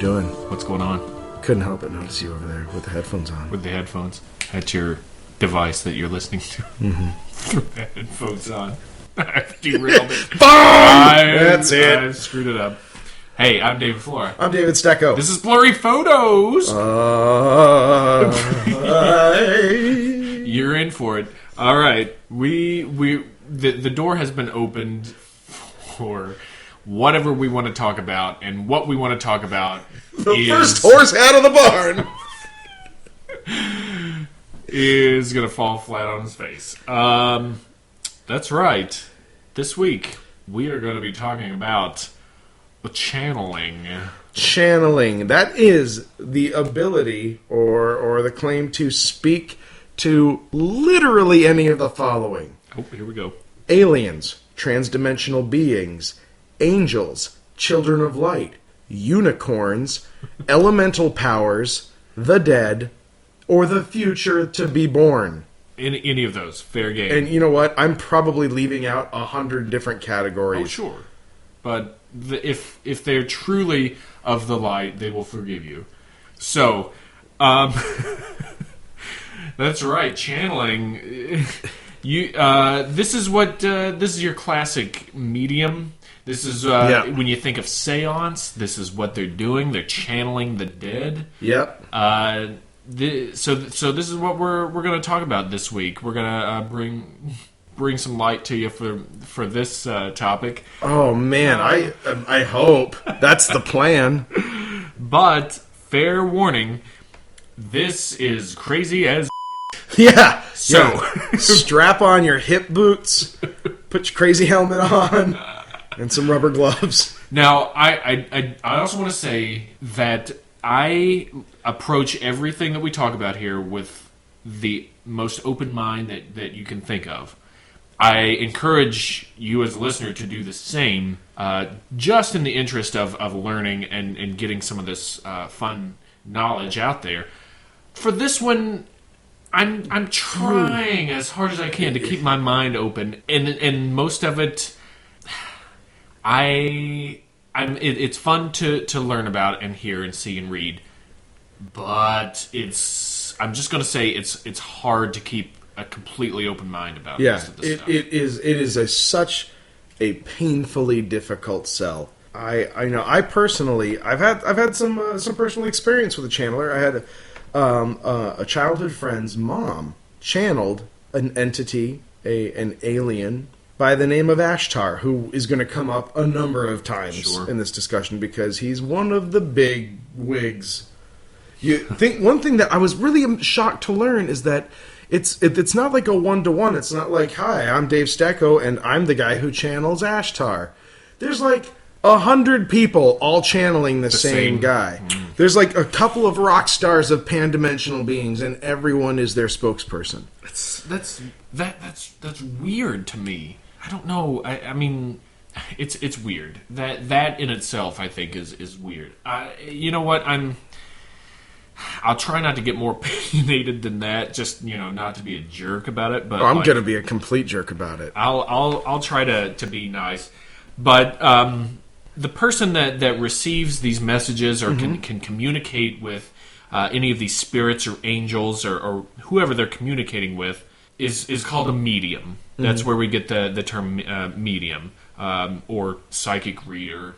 doing? What's going on? Couldn't help but notice you over there with the headphones on. With the headphones. That's your device that you're listening to. Mm-hmm. With the headphones on. I've derailed it. That's it. I screwed it up. Hey, I'm David Flora. I'm David Stecco. This is Blurry Photos. You're in for it. All right. The door has been opened for whatever we want to talk about, and what we want to talk about the first horse out of the barn is going to fall flat on his face. That's right. This week, we are going to be talking about channeling. Channeling. That is the ability or the claim to speak to literally any of the following. Oh, here we go. Aliens, transdimensional beings, angels, children of light, unicorns, elemental powers, the dead, or the future to be born. Any of those. Fair game. And you know what? I'm probably leaving out 100 different categories. Oh, sure. But if they're truly of the light, they will forgive you. So, that's right. Channeling. This is your classic medium. This is when you think of seance. This is what they're doing. They're channeling the dead. Yep. So this is what we're going to talk about this week. We're going to bring some light to you for this topic. Oh man, I hope that's the plan. But fair warning, this is crazy as. Yeah. So strap on your hip boots, put your crazy helmet on, and some rubber gloves. Now, I also want to say that I approach everything that we talk about here with the most open mind that you can think of. I encourage you as a listener to do the same, just in the interest of learning and getting some of this fun knowledge out there. For this one, I'm trying as hard as I can to keep my mind open, and most of it, it's fun to learn about and hear and see and read, but I'm just going to say it's hard to keep a completely open mind about most of this stuff. It is such a painfully difficult sell. I know. I personally, I've had some personal experience with a channeler. I had a childhood friend's mom channeled an entity, an alien by the name of Ashtar, who is going to come up a number of times in this discussion because he's one of the big wigs. You think one thing that I was really shocked to learn is that it's not like a one-to-one. It's not like, hi, I'm Dave Stecco, and I'm the guy who channels Ashtar. There's like 100 people all channeling the same guy. Mm. There's like a couple of rock stars of pan-dimensional beings, and everyone is their spokesperson. That's weird to me. I don't know. I mean, it's weird. That in itself, I think, is weird. You know what? I'll try not to get more opinionated than that. Just not to be a jerk about it. But I'm going to be a complete jerk about it. I'll try to be nice. But the person that receives these messages or can communicate with any of these spirits or angels or whoever they're communicating with is called a medium. That's where we get the term medium. Or psychic reader,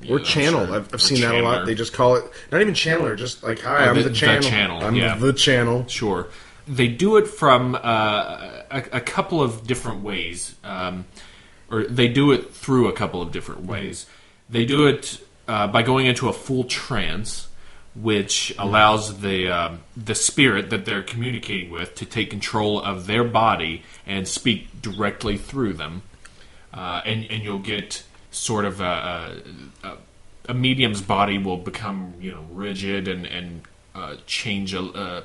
or channel. I've seen that a lot. They just call it not even channeler, just like, hi, I'm the channel. I'm the channel. Sure. They do it from a couple of different ways, or they do it through a couple of different ways. They do it by going into a full trance, which allows the spirit that they're communicating with to take control of their body and speak directly through them. And you'll get sort of a medium's body will become rigid and change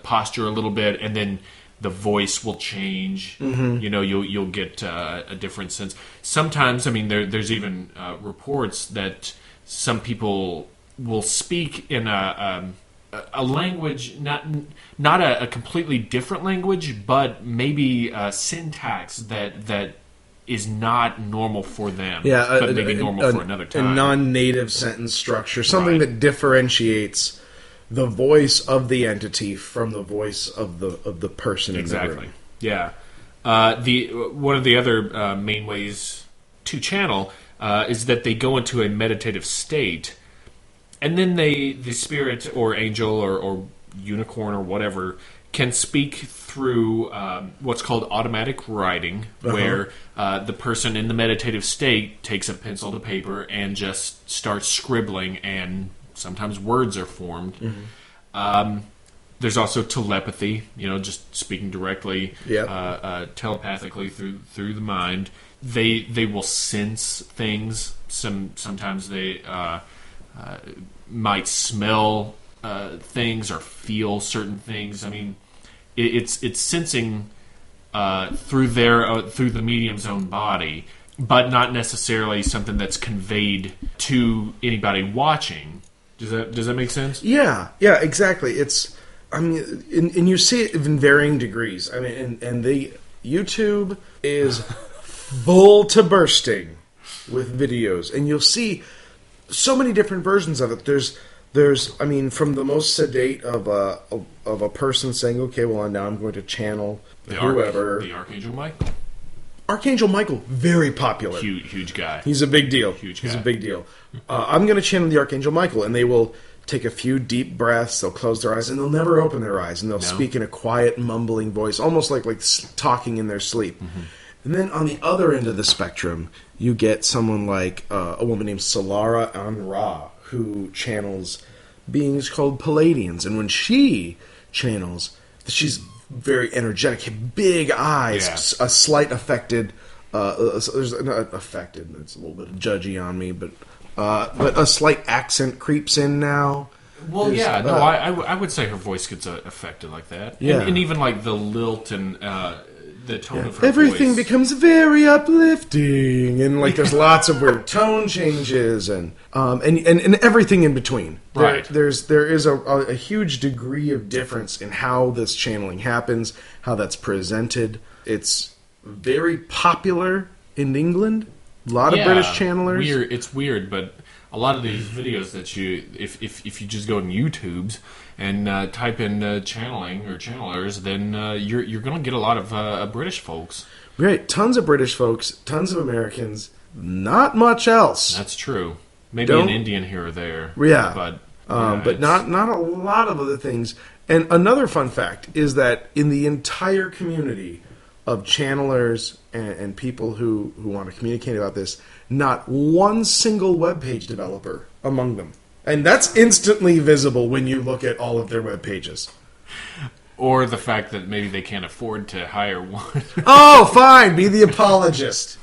posture a little bit, and then the voice will change. Mm-hmm. You'll get a different sense. Sometimes, I mean, there's even reports that some people will speak in a language, not a completely different language, but maybe a syntax that is not normal for them, Yeah, but maybe normal for another time. A non-native sentence structure, something Right. that differentiates the voice of the entity from the voice of the person in the Exactly. room. Yeah. One of the other main ways to channel is that they go into a meditative state, and then the spirit or angel or unicorn or whatever can speak through what's called automatic writing, where the person in the meditative state takes a pencil to paper and just starts scribbling, and sometimes words are formed. There's also telepathy, just speaking directly, telepathically through the mind. They will sense things. Sometimes they might smell things or feel certain things. I mean, it's sensing through the medium's own body, but not necessarily something that's conveyed to anybody watching. Does that make sense? Yeah, exactly. And you see it in varying degrees. I mean, and the YouTube is full to bursting with videos, and you'll see so many different versions of it. There's, I mean, from the most sedate of a person saying, "Okay, well, now I'm going to channel whoever." The Archangel Michael. Archangel Michael, very popular. Huge guy. He's a big deal. Huge He's guy. a big deal. I'm going to channel the Archangel Michael, and they will take a few deep breaths. They'll close their eyes, and they'll never open their eyes, and they'll speak in a quiet, mumbling voice, almost like talking in their sleep. And then on the other end of the spectrum, you get someone like a woman named Solara An-Ra, who channels beings called Palladians. And when she channels, she's very energetic, big eyes, a slight affected. There's not affected. It's a little bit judgy on me, but a slight accent creeps in now. Well, I would say her voice gets affected like that. Yeah. And even like the lilt and the tone of her Everything voice. becomes very uplifting, and like there's lots of weird tone changes, and everything in between. Right. There is a huge degree of difference in how this channeling happens, how that's presented. It's very popular in England. A lot of British channelers. It's weird, but a lot of these videos that if you just go on YouTube's and type in channeling or channelers, then you're going to get a lot of British folks. Right, tons of British folks, tons of Americans, not much else. That's true. Maybe an Indian here or there. Yeah, but not a lot of other things. And another fun fact is that in the entire community of channelers and people who want to communicate about this, not one single web page developer among them. And that's instantly visible when you look at all of their web pages. Or the fact that maybe they can't afford to hire one. Oh, fine, be the apologist.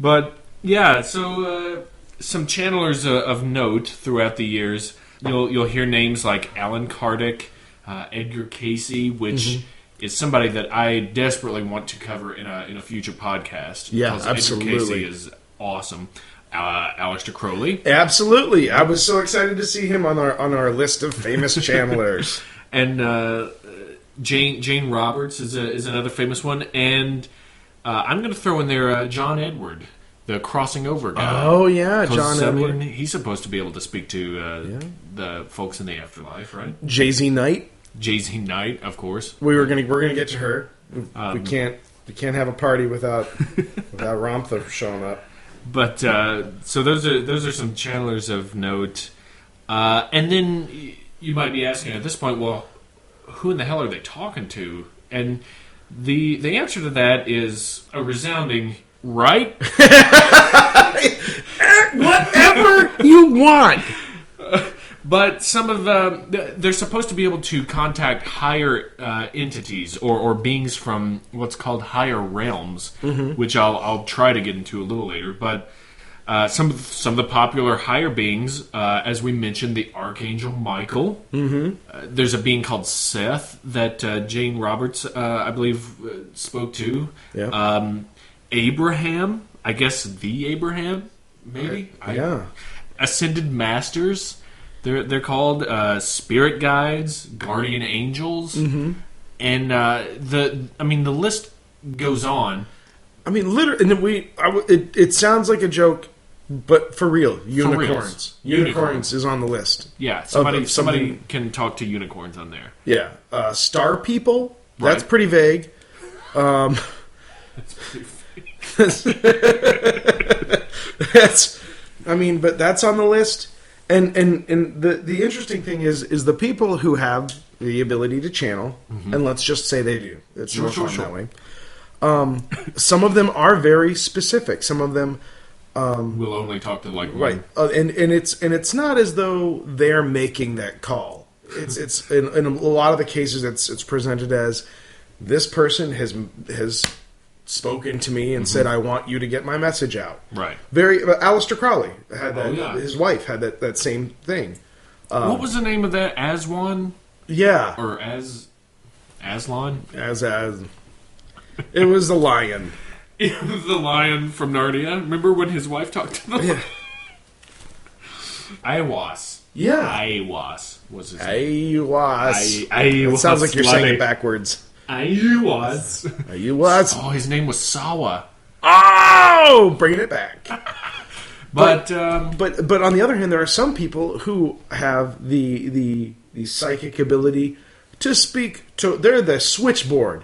But yeah, so some channelers of note throughout the years. You'll hear names like Alan Kardec, Edgar Casey, which is somebody that I desperately want to cover in a future podcast. Yeah, because absolutely. Edgar Casey is awesome. Aleister Crowley. Absolutely. I was so excited to see him on our list of famous channelers. And Jane Roberts is another famous one. And I'm going to throw in there John Edward, the crossing over guy. Oh, yeah, 'Cause, John Edward. mean, he's supposed to be able to speak to the folks in the afterlife, right? Jay-Z Knight. Jay-Z Knight, of course. We're gonna get to her. We can't have a party without Ramtha showing up. But so those are some channelers of note. And then you might be asking at this point, well, who in the hell are they talking to? And the answer to that is a resounding right. Whatever you want. But some of they're supposed to be able to contact higher entities or beings from what's called higher realms, which I'll try to get into a little later. But some of the popular higher beings, as we mentioned, the Archangel Michael. There's a being called Seth that Jane Roberts, I believe, spoke to. Yeah. Abraham, I guess the Abraham, maybe. Yeah. Ascended Masters. They're called spirit guides, guardian angels, and the list goes on. I mean, literally, it sounds like a joke, but for real, unicorns. Unicorns is on the list. Yeah, somebody can talk to unicorns on there. Yeah, star people. Right. That's pretty vague. That's pretty That's, I mean, but that's on the list. And the interesting thing is the people who have the ability to channel, and let's just say they do. It's more fun that way. Some of them are very specific. Some of them we'll only talk to like one. right, and it's not as though they're making that call. It's in a lot of the cases it's presented as this person has spoken to me and said, I want you to get my message out. Right. Aleister Crowley had that. yeah. His wife had that same thing. What was the name of that? Aswan? Yeah. Or Aslan? As it was the lion. It was the lion from Narnia. Remember when his wife talked to them? Yeah. Aiwas. Yeah. Aiwas was his name. Aiwas. Aiwas. It sounds like you're saying slutty. it backwards. Aiwas. Aiwas. Oh, his name was Sawa. Oh, bringing it back. But on the other hand, there are some people who have the psychic ability to speak to. They're the switchboard.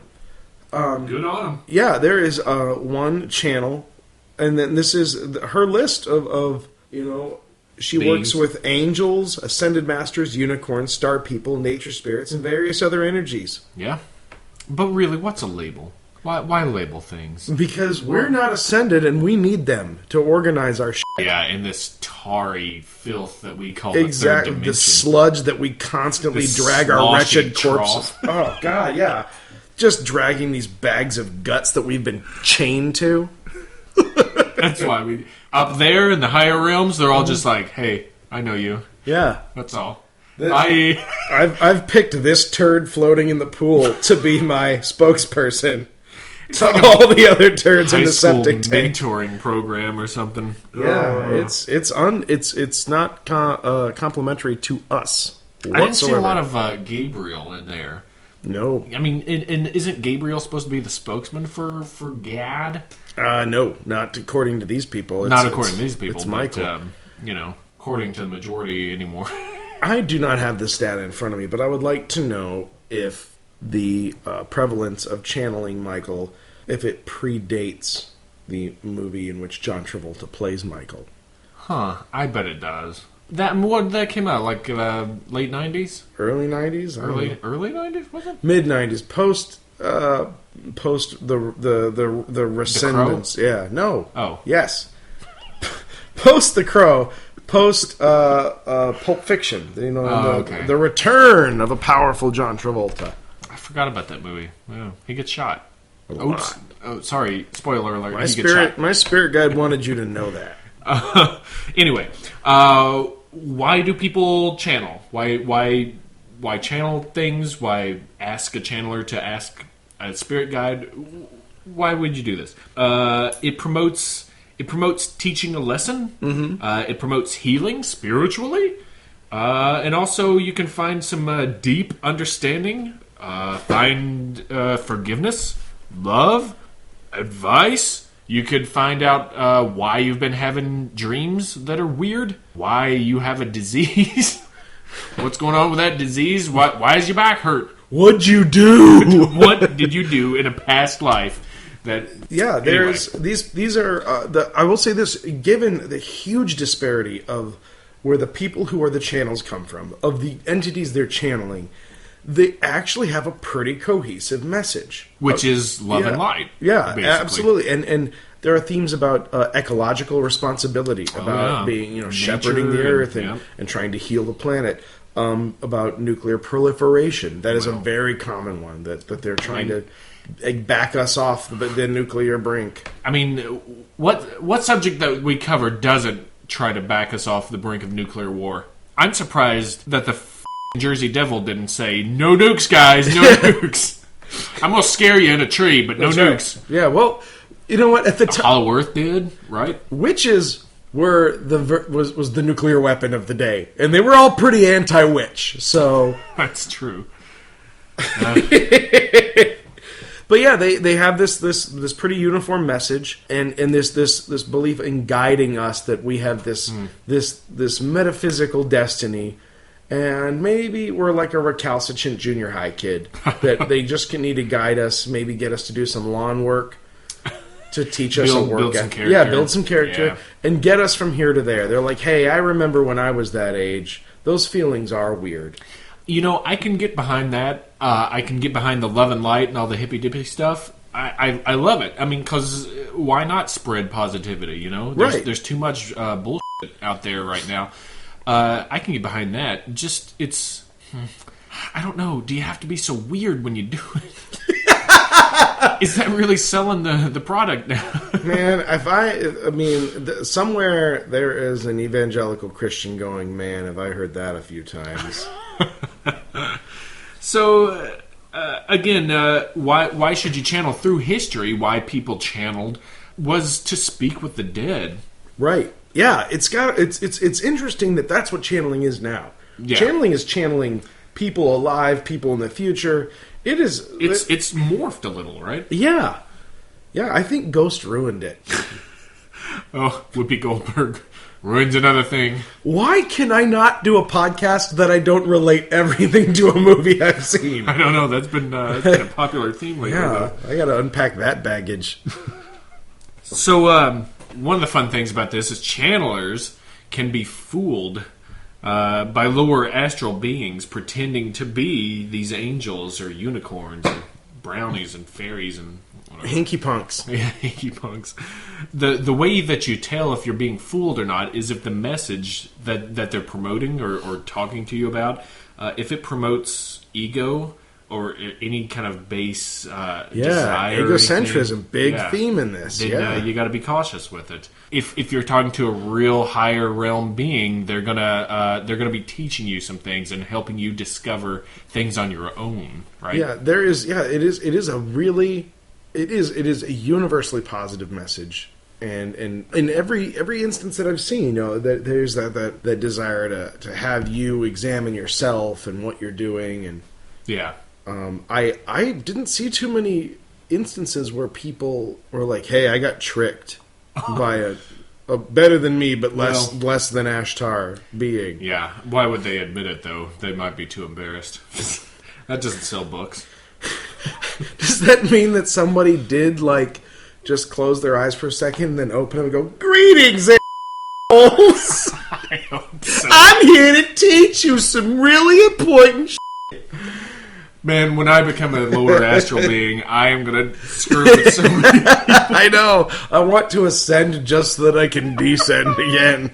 good on him. Yeah, there is one channel, and then this is her list of she Beings. works with angels, ascended masters, unicorns, star people, nature spirits, and various other energies. Yeah. But really, what's a label? Why label things? Because we're not ascended, and we need them to organize our shit. Yeah, in this tarry filth that we call the Exactly, third the dimension. sludge that we constantly The drag our sloshy wretched corpses. trough. Oh God, yeah, just dragging these bags of guts that we've been chained to. That's why we up there in the higher realms. They're all just like, "Hey, I know you." Yeah, That's all. I've picked this turd floating in the pool to be my spokesperson to all the other turds in high the school septic tank. mentoring program or something. Yeah, it's not complimentary to us whatsoever. I didn't see a lot of Gabriel in there. No, I mean, and isn't Gabriel supposed to be the spokesman for Gad? no, not according to these people. Not according to these people. It's Michael. But, according to the majority anymore. I do not have this data in front of me, but I would like to know if the prevalence of channeling Michael, if it predates the movie in which John Travolta plays Michael. Huh? I bet it does. That came out like late '90s, Early 90s? early '90s, was it? Mid 90s, post the Rescendants. Yeah, no. Oh. Yes. Post The Crow, post Pulp Fiction. Okay. The return of a powerful John Travolta. I forgot about that movie. Yeah, he gets shot. Oops. lot. Oh, sorry. Spoiler alert. My he gets shot. my spirit guide wanted you to know that. Anyway, why do people channel? Why channel things? Why ask a channeler to ask a spirit guide? Why would you do this? It promotes teaching a lesson. Mm-hmm. It promotes healing spiritually, and also you can find some deep understanding. Find forgiveness, love, advice. You could find out why you've been having dreams that are weird. Why you have a disease. What's going on with that disease? Why is your back hurt? What'd you do? What did you do in a past life? Yeah, there's these are I will say this, given the huge disparity of where the people who are the channels come from, of the entities they're channeling, they actually have a pretty cohesive message, which is love and light. Yeah, basically. absolutely. And there are themes about ecological responsibility, about being shepherding the earth and trying to heal the planet. About nuclear proliferation. That is a very common one that they're trying to back us off the nuclear brink. I mean, what subject that we cover doesn't try to back us off the brink of nuclear war? I'm surprised that the Jersey Devil didn't say, no nukes, guys, no nukes. I'm going to scare you in a tree, but no nukes. Right. Yeah, well, you know what? At the time, Hollow Earth did, right? Witches were was the nuclear weapon of the day, and they were all pretty anti-witch. So that's true. But yeah, they have this pretty uniform message, and this belief in guiding us that we have this metaphysical destiny, and maybe we're like a recalcitrant junior high kid that they just need to guide us, maybe get us to do some lawn work to teach us build some character. Yeah, build some character and get us from here to there. They're like, hey, I remember when I was that age. Those feelings are weird. You know, I can get behind that. I can get behind the love and light and all the hippy-dippy stuff. I love it. I mean, because why not spread positivity, you know? There's too much bullshit out there right now. I can get behind that. Just, I don't know. Do you have to be so weird when you do it? Is that really selling the product now? Man, somewhere there is an evangelical Christian going, man, have I heard that a few times. So, again, why should you channel? Through history, why people channeled was to speak with the dead. Right. Yeah, it's interesting that that's what channeling is now. Yeah. Channeling is channeling people alive, people in the future. It's morphed a little, right? Yeah. Yeah, I think Ghost ruined it. Oh, Whoopi Goldberg ruins another thing. Why can I not do a podcast that I don't relate everything to a movie I've seen? I don't know. That's been a popular theme lately. Yeah, I got to unpack that baggage. So, one of the fun things about this is channelers can be fooled by lower astral beings pretending to be these angels or unicorns or brownies and fairies and whatever. Hinky punks. Yeah, hinky punks. The way that you tell if you're being fooled or not is if the message that they're promoting or talking to you about, if it promotes ego or any kind of base desire. Egocentrism, big theme in this. Then you got to be cautious with it. If you're talking to a real higher realm being, they're gonna be teaching you some things and helping you discover things on your own, right? Yeah, there is. Yeah, it is a universally positive message. And in every instance that I've seen, that there's that desire to have you examine yourself and what you're doing, and I didn't see too many instances where people were like, "Hey, I got tricked by a better than me but less than Ashtar being." Yeah, why would they admit it though? They might be too embarrassed. That doesn't sell books. Does that mean that somebody did just close their eyes for a second and then open them and go, "Greetings, a**holes. I hope so. I'm here to teach you some really important shit." Man, when I become a lower astral being, I am going to screw with so many people. I know. I want to ascend just so that I can descend again.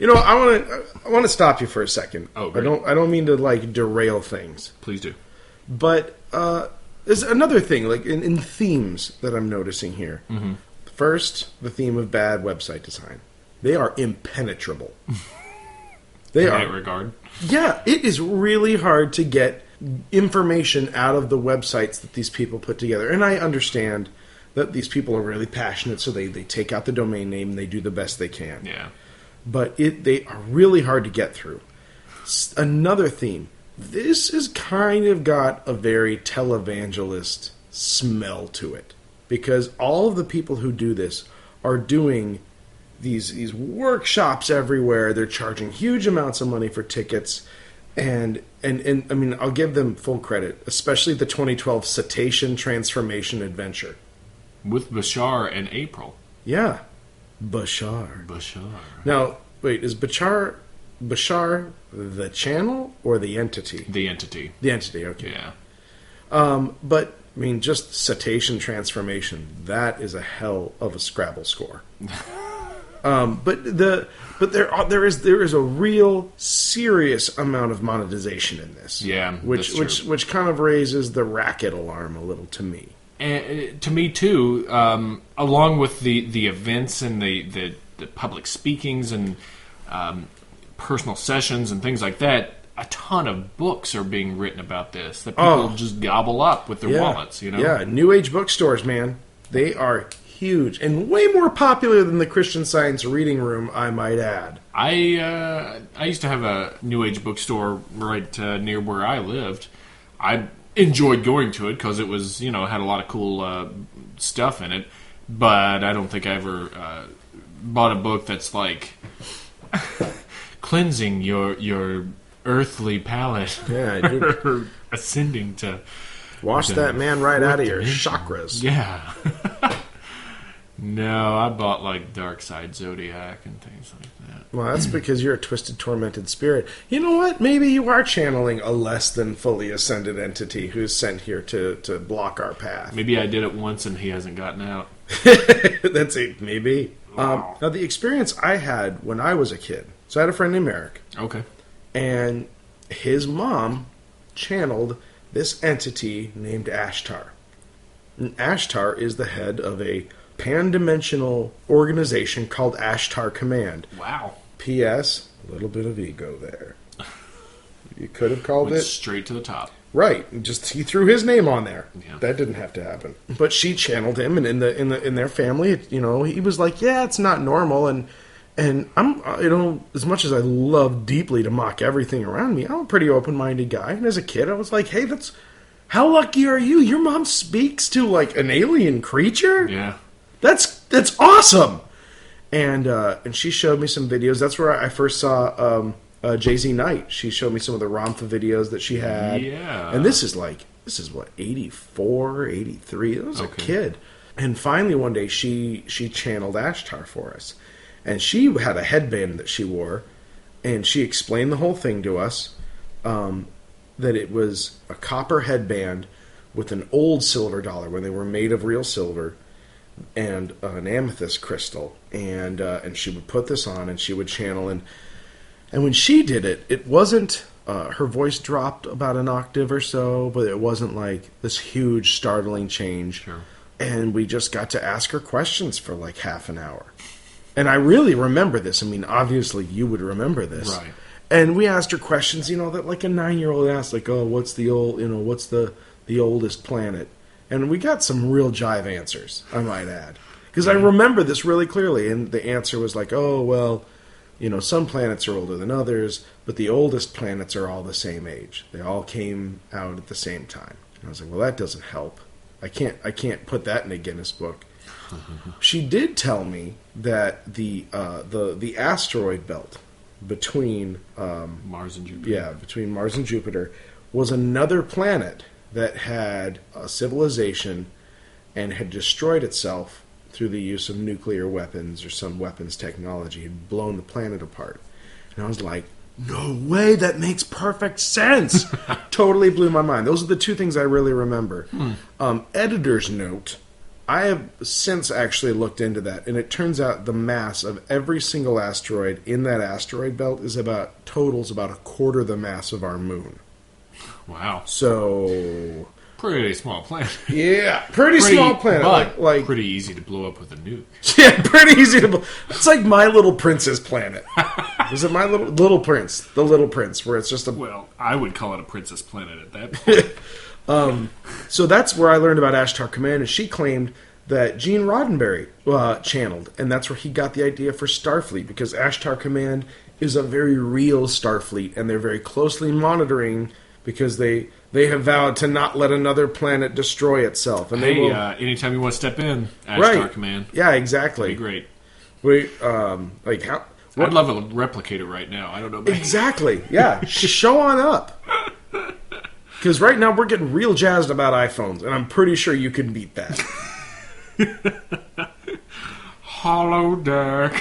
I want to stop you for a second. Oh, great. I don't mean to derail things. Please do. But there's another thing, in themes that I'm noticing here. Mm-hmm. First, the theme of bad website design. They are impenetrable. In that regard. Yeah, it is really hard to get information out of the websites that these people put together. And I understand that these people are really passionate, so they take out the domain name and they do the best they can. Yeah. But they are really hard to get through. Another theme. This has kind of got a very televangelist smell to it. Because all of the people who do this are doing these workshops everywhere. They're charging huge amounts of money for tickets, and I mean, I'll give them full credit, especially the 2012 Cetacean Transformation Adventure with Bashar and April. Yeah, Bashar. Now, wait, is Bashar the channel or the entity? The entity. The entity. Okay. Yeah. But I mean, just Cetacean Transformation. That is a hell of a Scrabble score. But there is a real serious amount of monetization in this. Yeah, which kind of raises the racket alarm a little to me. And to me too, along with the events and the public speakings and personal sessions and things like that. A ton of books are being written about this that people just gobble up with their wallets. Yeah, New Age bookstores, man, they are huge and way more popular than the Christian Science Reading Room, I might add. I used to have a New Age bookstore right near where I lived. enjoyed going to it because it was, had a lot of cool stuff in it. But I don't think I ever bought a book that's like cleansing your earthly palate. Yeah, I did. Or ascending to Wash that man right out of your chakras. Yeah. No, I bought like Dark Side Zodiac and things like that. Well, that's because you're a twisted, tormented spirit. You know what? Maybe you are channeling a less than fully ascended entity who's sent here to block our path. Maybe I did it once and he hasn't gotten out. That's it, maybe. Wow. Now, the experience I had when I was a kid, so I had a friend named Eric, Okay. and his mom channeled this entity named Ashtar. And Ashtar is the head of a pan-dimensional organization called Ashtar Command. Wow. P.S. A little bit of ego there. You could have called Went it straight to the top. right. Just he threw his name on there. Yeah. That didn't have to happen. But she channeled him, and in their family, he was like, yeah, it's not normal, and I'm as much as I love deeply to mock everything around me, I'm a pretty open-minded guy. And as a kid, I was like, hey, how lucky are you? Your mom speaks to like an alien creature. Yeah. That's awesome. And she showed me some videos. That's where I first saw Jay-Z Knight. She showed me some of the Ramtha videos that she had. Yeah. And this is what, 84, 83? I was a kid. And finally one day she channeled Ashtar for us. And she had a headband that she wore, and she explained the whole thing to us, that it was a copper headband with an old silver dollar when they were made of real silver, and an amethyst crystal, and she would put this on and she would channel, and when she did it, it wasn't her voice dropped about an octave or so, but it wasn't like this huge startling change. Sure. And we just got to ask her questions for like half an hour, and I really remember this. I mean, obviously you would remember this, Right? And we asked her questions, that like a 9-year-old asked, like, oh, what's the oldest planet? And we got some real jive answers, I might add. Because I remember this really clearly, and the answer was like, oh, well, some planets are older than others, but the oldest planets are all the same age. They all came out at the same time. And I was like, well, that doesn't help. I can't put that in a Guinness book. She did tell me that the asteroid belt between Mars and Jupiter. Yeah, between Mars and Jupiter was another planet that had a civilization and had destroyed itself through the use of nuclear weapons or some weapons technology, had blown the planet apart. And I was like, no way, that makes perfect sense. Totally blew my mind. Those are the two things I really remember. Editor's note, I have since actually looked into that, and it turns out the mass of every single asteroid in that asteroid belt totals about a quarter the mass of our moon. Wow. So Pretty small planet. Yeah, pretty small planet. But like pretty easy to blow up with a nuke. Yeah, pretty easy to blow. It's like My Little Prince's planet. Was it My Little Prince? The Little Prince, where it's just a... Well, I would call it a princess planet at that point. So that's where I learned about Ashtar Command, and she claimed that Gene Roddenberry channeled, and that's where he got the idea for Starfleet, because Ashtar Command is a very real Starfleet, and they're very closely monitoring, because they have vowed to not let another planet destroy itself. And hey, they will, anytime you want to step in, Ashtar right. Command. Yeah, exactly. Be great. Like how? I'd love a replicator right now. I don't know. Exactly. Yeah, show on up. Because right now we're getting real jazzed about iPhones, and I'm pretty sure you can beat that. Hollow deck.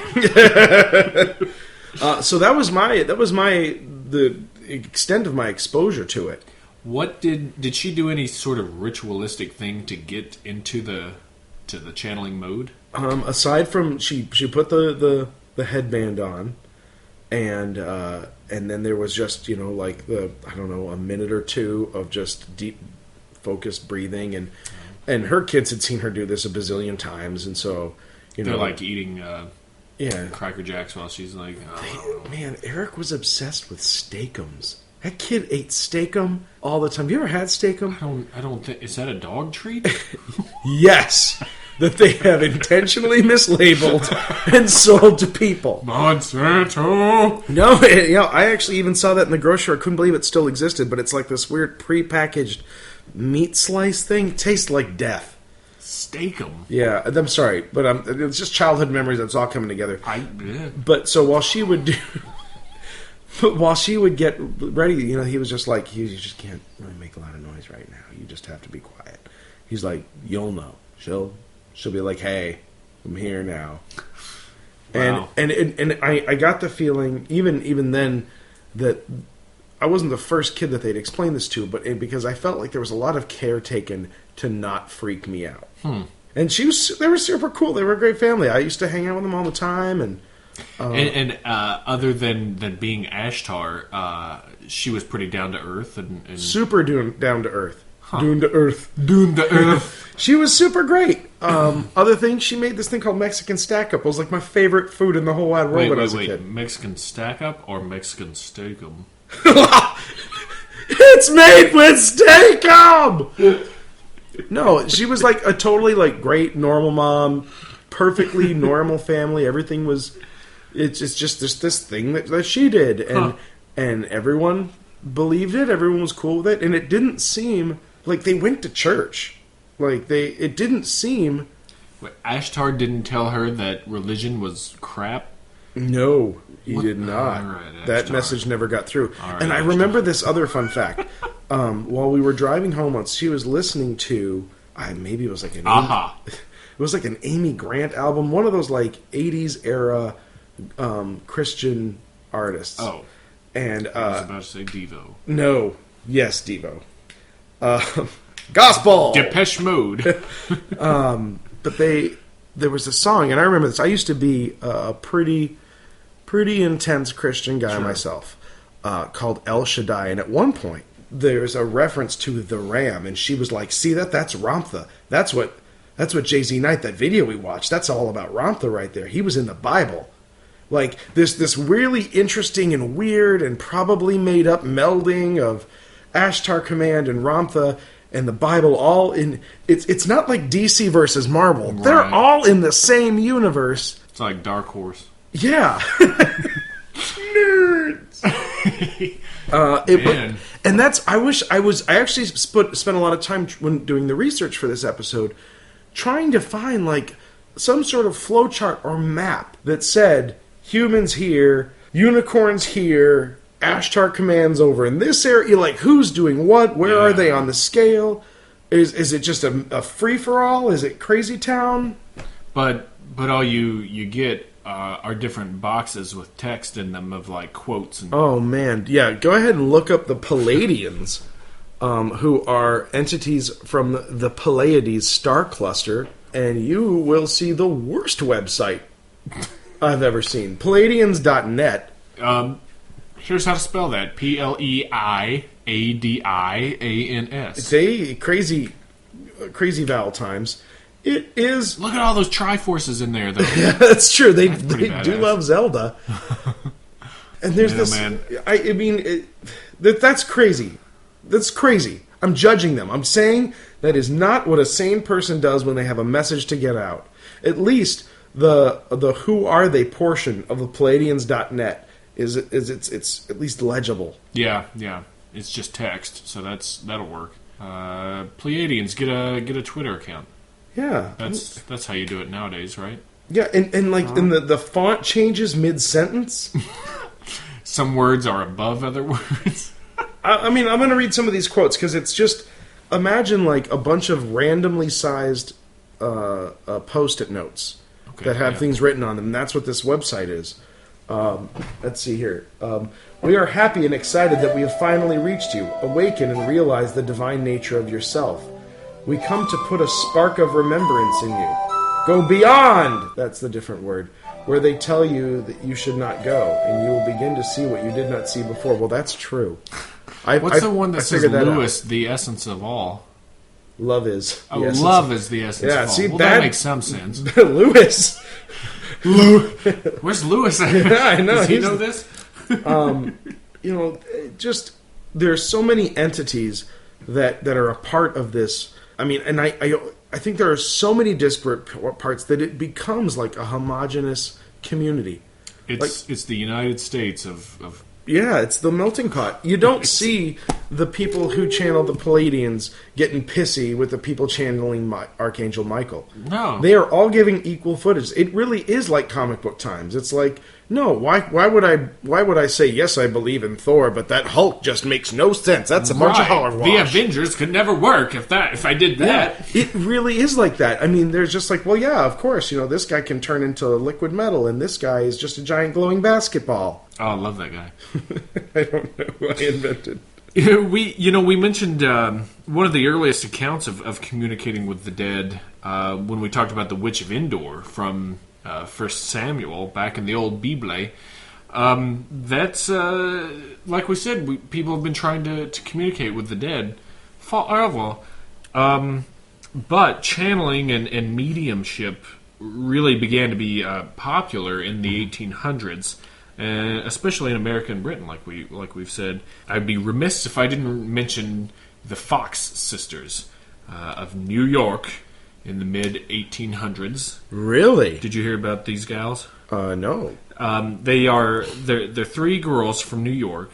So that was the extent of my exposure to it. What did she do any sort of ritualistic thing to get into the channeling mode? Aside from she put the headband on, and then there was just like a minute or two of just deep focused breathing, and her kids had seen her do this a bazillion times, and so they're like eating yeah Cracker Jacks while she's like, man, Eric was obsessed with steakums. That kid ate steakum all the time. Have you ever had steakum? I don't think, is that a dog treat? Yes. That they have intentionally mislabeled and sold to people. Monsanto. No, I actually even saw that in the grocery store. I couldn't believe it still existed, but it's like this weird prepackaged meat slice thing tastes like death. Steak-em. Yeah, I'm sorry, but it's just childhood memories that's all coming together. Yeah. But so while she would while she would get ready, you know, he was just like, you just can't really make a lot of noise right now. You just have to be quiet. He's like, you'll know. She'll be like, hey, I'm here now. Wow. And I got the feeling even then that I wasn't the first kid that they'd explained this to, but because I felt like there was a lot of care taken to not freak me out. And they were super cool. They were a great family. I used to hang out with them all the time. And other than being Ashtar, she was pretty down to earth and super down to earth. Down to earth. down to earth. She was super great. Other things, she made this thing called Mexican Stack Up. It was like my favorite food in the whole wide world when I was a kid. Mexican Stack Up or Mexican Steak-em? It's made with Steak-em! No, she was like a totally like great normal mom, perfectly normal family. Everything was. It's just this thing that she did, and everyone believed it. Everyone was cool with it, and it didn't seem like they went to church. It didn't seem. Wait, Ashtar didn't tell her that religion was crap? No, he did not. Right, that message never got through. Right, and I remember this other fun fact. While we were driving home once, she was listening to maybe it was like an Amy Grant album, one of those like 80s era Christian artists. Oh. And I was about to say Devo. No. Yes, Devo. Gospel. Depeche Mode. But there was a song, and I remember this. I used to be a pretty intense Christian guy myself, called El Shaddai, and at one point there's a reference to the ram, and she was like, "See that's Ramtha. That's what Jay-Z Knight, that video we watched. That's all about Ramtha right there. He was in the Bible." Like this really interesting and weird and probably made up melding of Ashtar Command and Ramtha and the Bible all in. It's not like DC versus Marvel. Right. They're all in the same universe. It's like Dark Horse. Yeah. Nerds. And that's. I actually spent a lot of time when doing the research for this episode, trying to find like some sort of flowchart or map that said humans here, unicorns here, Ashtar Command's over in this area. Like, who's doing what? Where are they on the scale? Is it just a free for all? Is it Crazy Town? But all you get are different boxes with text in them of like quotes. Oh man, yeah. Go ahead and look up the Palladians, who are entities from the Pleiades star cluster, and you will see the worst website I've ever seen. Palladians.net. Here's how to spell that: Pleiadians. It's crazy vowel times. It is. Look at all those Triforces in there, though. Yeah, that's true. They do badass. love Zelda. And there's this. Man. I mean, that's crazy. That's crazy. I'm judging them. I'm saying that is not what a sane person does when they have a message to get out. At least the who are they portion of the Palladians.net is it's at least legible. Yeah. It's just text, so that'll work. Pleiadians, get a Twitter account. Yeah, that's how you do it nowadays, right? Yeah, and like and the font changes mid sentence. Some words are above other words. I mean, I'm going to read some of these quotes because it's just imagine like a bunch of randomly sized post-it notes that have things written on them. And that's what this website is. Let's see here. We are happy and excited that we have finally reached you. Awaken and realize the divine nature of yourself. We come to put a spark of remembrance in you. Go beyond, that's the different word, where they tell you that you should not go, and you will begin to see what you did not see before. Well, that's true. What's the one that says Lewis, the essence of all? Love is. Love is the essence of all. See, that makes some sense. Lewis. Where's Lewis at? Yeah, I know. Does he know this? Just there's so many entities that are a part of this. I mean, and I think there are so many disparate parts that it becomes like a homogenous community. It's the United States of Yeah, it's the melting pot. You don't see the people who channel the Palladians getting pissy with the people channeling Archangel Michael. No. They are all giving equal footage. It really is like comic book times. It's like, no, why would I say yes, I believe in Thor, but that Hulk just makes no sense. That's a bunch of hogwash. The Avengers could never work if I did that. Yeah, it really is like that. I mean, there's just like, well, yeah, of course, this guy can turn into liquid metal, and this guy is just a giant glowing basketball. Oh, I love that guy. I don't know who I invented. We mentioned one of the earliest accounts of communicating with the dead when we talked about the Witch of Endor from 1 Samuel back in the old Bible. That's like we said, people have been trying to communicate with the dead forever. But channeling and mediumship really began to be popular in the 1800s. Especially in America and Britain, like we've said. I'd be remiss if I didn't mention the Fox sisters of New York in the mid 1800s. Really? Did you hear about these gals? No. They're three girls from New York.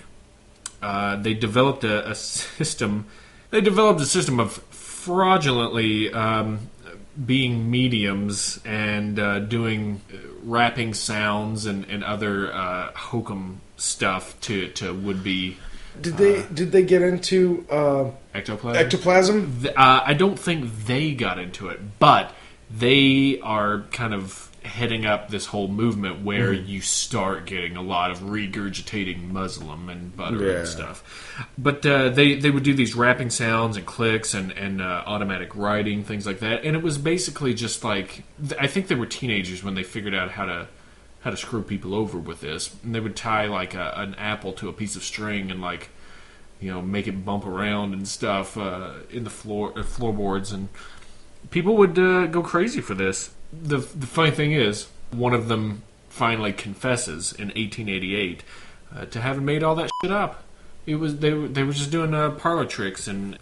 They developed a system. They developed a system of fraudulently being mediums and doing rapping sounds and other hokum stuff to would be. Did they get into ectoplasm? Ectoplasm? I don't think they got into it, but they are kind of heading up this whole movement where you start getting a lot of regurgitating Muslim and butter and stuff. But they would do these rapping sounds and clicks and automatic writing, things like that. And it was basically just like, I think they were teenagers when they figured out how to screw people over with this. And they would tie like an apple to a piece of string and like, make it bump around and stuff in the floorboards, and people would go crazy for this. The funny thing is, one of them finally confesses in 1888 to having made all that shit up. It was they were just doing parlor tricks and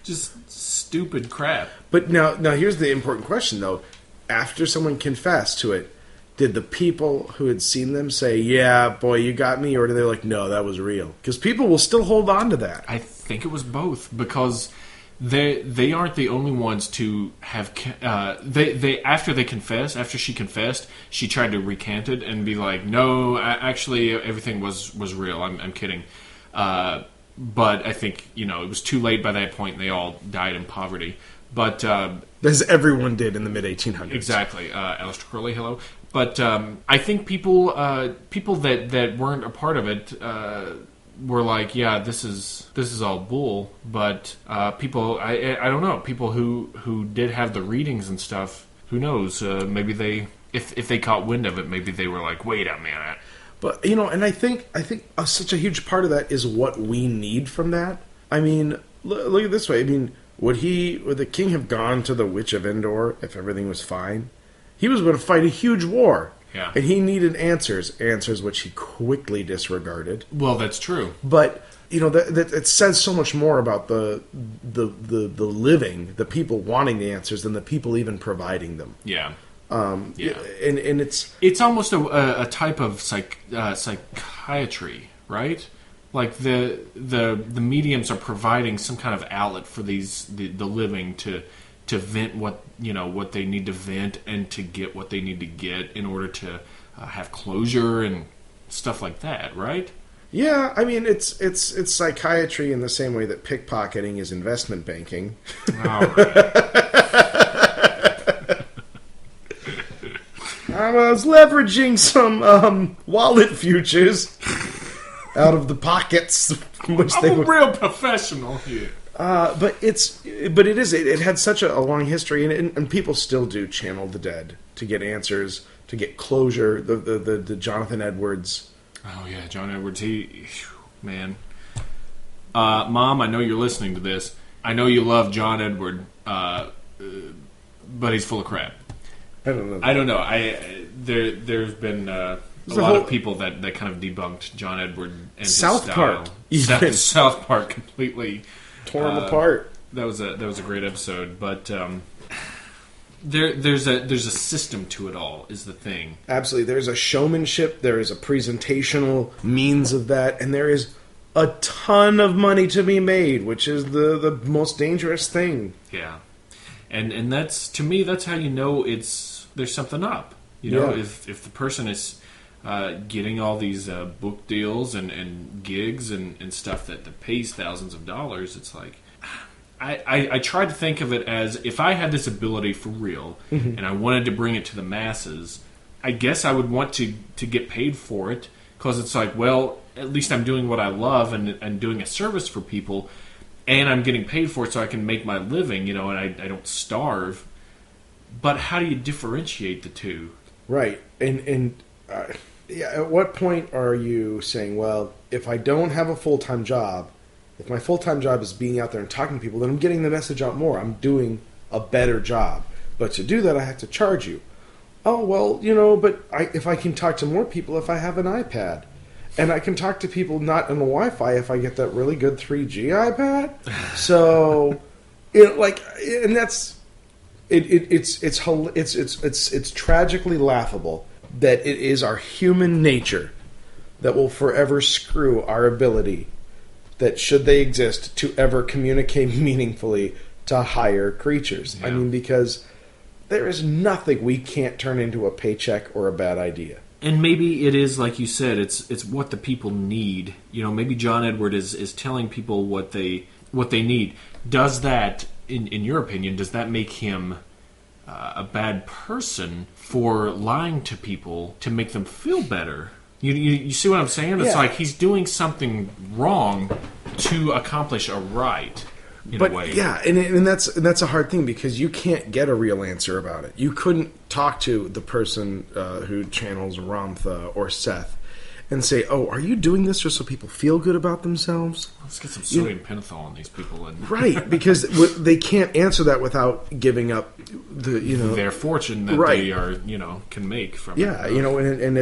just stupid crap. But now here's the important question though: after someone confessed to it, did the people who had seen them say, "Yeah, boy, you got me," or did they like, "No, that was real"? Because people will still hold on to that. I think it was both, because they aren't the only ones to have. After she confessed, she tried to recant it and be like, "No, actually, everything was real. I'm kidding." But I think it was too late by that point, and they all died in poverty. But as everyone did in the mid 1800s, exactly. Aleister Crowley, hello. But I think people that weren't a part of it. Were like, yeah, this is all bull, but people, I don't know, people who did have the readings and stuff, who knows, maybe if they caught wind of it, maybe they were like, wait a minute. But and I think such a huge part of that is what we need from that. I mean, look at it this way. I mean, would the king have gone to the Witch of Endor if everything was fine? He was going to fight a huge war. Yeah. And he needed answers which he quickly disregarded. Well, that's true. But that it says so much more about the living, the people wanting the answers, than the people even providing them. Yeah. And it's almost a type of psychiatry, right? Like the mediums are providing some kind of outlet for the living to vent what they need to vent and to get what they need to get in order to have closure and stuff like that, right? Yeah, I mean it's psychiatry in the same way that pickpocketing is investment banking. All right. I was leveraging some wallet futures out of the pockets from which I'm a real professional here. But it had such a long history, and people still do channel the dead to get answers, to get closure. The Jonathan Edwards. Oh yeah, John Edwards. Man, Mom, I know you're listening to this. I know you love John Edward, but he's full of crap. I don't know. There's been a lot of people that kind of debunked John Edward and South his Park. style. South Park completely tore him apart. That was a great episode, but there's a system to it all. Is the thing. Absolutely, there's a showmanship, there is a presentational means of that, and there is a ton of money to be made, which is the most dangerous thing. Yeah, and that's, to me, that's how you know there's something up. You know, if the person is getting all these book deals and gigs and stuff that pays thousands of dollars, it's like, I try to think of it as, if I had this ability for real and I wanted to bring it to the masses, I guess I would want to get paid for it, because it's like, well, at least I'm doing what I love and doing a service for people, and I'm getting paid for it so I can make my living, you know, and I don't starve. But how do you differentiate the two? Right. And at what point are you saying, well, if I don't have a full-time job, if my full-time job is being out there and talking to people, then I'm getting the message out more. I'm doing a better job. But to do that, I have to charge you. Oh, well, you know, but if I can talk to more people if I have an iPad. And I can talk to people not on the Wi-Fi if I get that really good 3G iPad. So, and that's it's tragically laughable that it is our human nature that will forever screw our ability, that should they exist, to ever communicate meaningfully to higher creatures. Yeah. I mean, because there is nothing we can't turn into a paycheck or a bad idea. And maybe it is, like you said, it's what the people need. You know, maybe John Edward is telling people what they need. Does that, in your opinion, does that make him a bad person for lying to people to make them feel better? You see what I'm saying? It's like he's doing something wrong to accomplish a right. In a way. Yeah, and that's a hard thing, because you can't get a real answer about it. You couldn't talk to the person who channels Ramtha or Seth and say, "Oh, are you doing this just so people feel good about themselves?" Let's get some sodium pentothal on these people, right? Because they can't answer that without giving up their fortune that they are can make from it. Yeah, and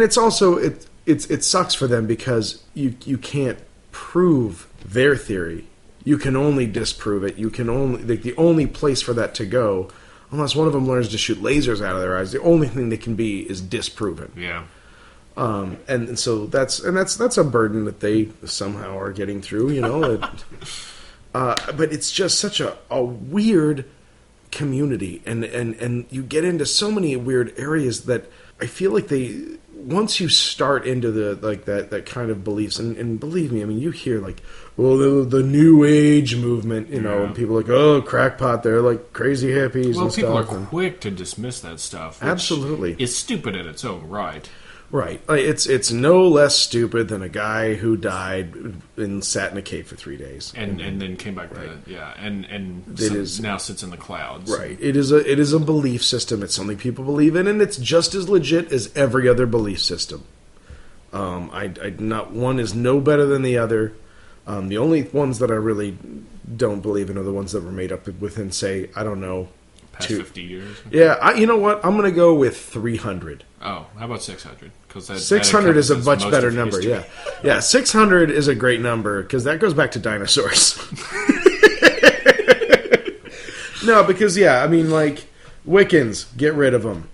it's also it sucks for them, because you can't prove their theory. You can only disprove it. You can only, the only place for that to go, unless one of them learns to shoot lasers out of their eyes, the only thing they can be is disproven. Yeah. And so that's a burden that they somehow are getting through. But it's just such a weird community, and you get into so many weird areas that I feel like once you start into that kind of beliefs, and believe me, I mean, you hear the New Age movement, and people are like, oh, crackpot, they're like crazy hippies. Well, and people stuff, are quick to dismiss that stuff. Which absolutely, is stupid in its own right. Right. It's no less stupid than a guy who died and sat in a cave for 3 days. And then came back and now sits in the clouds. Right. It is a belief system. It's something people believe in, and it's just as legit as every other belief system. Not one is no better than the other. The only ones that I really don't believe in are the ones that were made up within, say, I don't know, past 50 years. Yeah, you know what? I'm going to go with 300. Oh, how about 600? Because 600 is a much better number. Yeah. 600 is a great number, because that goes back to dinosaurs. No, because I mean, Wiccans, get rid of them.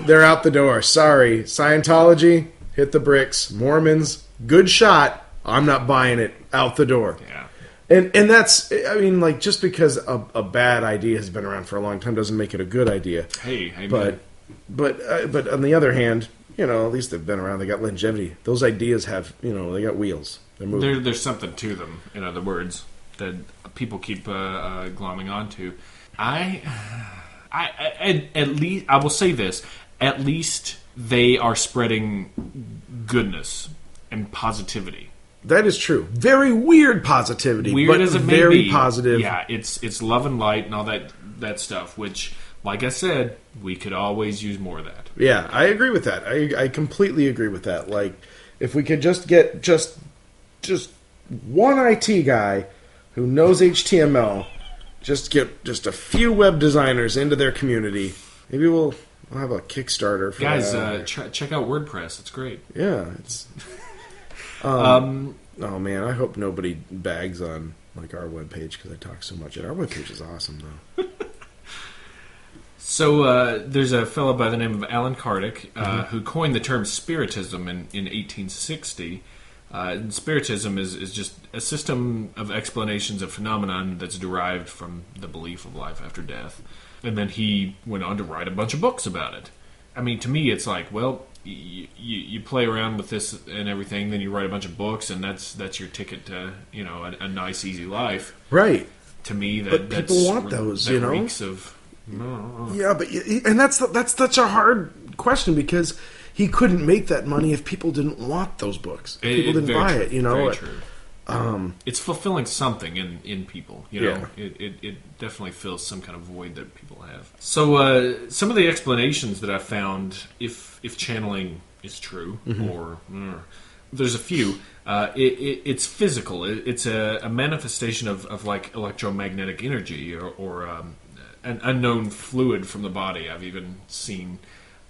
They're out the door. Sorry, Scientology, hit the bricks. Mormons, good shot. I'm not buying it. Out the door. Yeah. And that's, I mean, just because a bad idea has been around for a long time doesn't make it a good idea. Hey, but on the other hand, at least they've been around. They got longevity. Those ideas have, they got wheels. They're moving. There's something to them. In other words, that people keep glomming onto. At least I will say this. At least they are spreading goodness and positivity. That is true. Very weird positivity, weird but as it very may be. Positive. Yeah, it's love and light and all that stuff, which, like I said, we could always use more of that. Yeah, I agree with that. I completely agree with that. If we could just get just one IT guy who knows HTML, just get just a few web designers into their community, maybe we'll have a Kickstarter for guys. that. Check out WordPress. It's great. Yeah, it's. Oh man, I hope nobody bags on our webpage because I talk so much. Our webpage is awesome though. So there's a fellow by the name of Alan Kardec who coined the term spiritism in 1860. And spiritism is just a system of explanations of phenomenon that's derived from the belief of life after death. And then he went on to write a bunch of books about it. I mean, to me, it's like, well, you play around with this and everything, then you write a bunch of books, and that's your ticket to a nice, easy life. Right. To me, but people want those. That reeks of. Yeah, and that's such a hard question because he couldn't make that money if people didn't want those books. People didn't buy it. Very true. It's fulfilling something in people. Yeah. It definitely fills some kind of void that people have. So some of the explanations that I found, if channeling is true, or there's a few. It's physical. It's a manifestation of like electromagnetic energy or an unknown fluid from the body. I've even seen.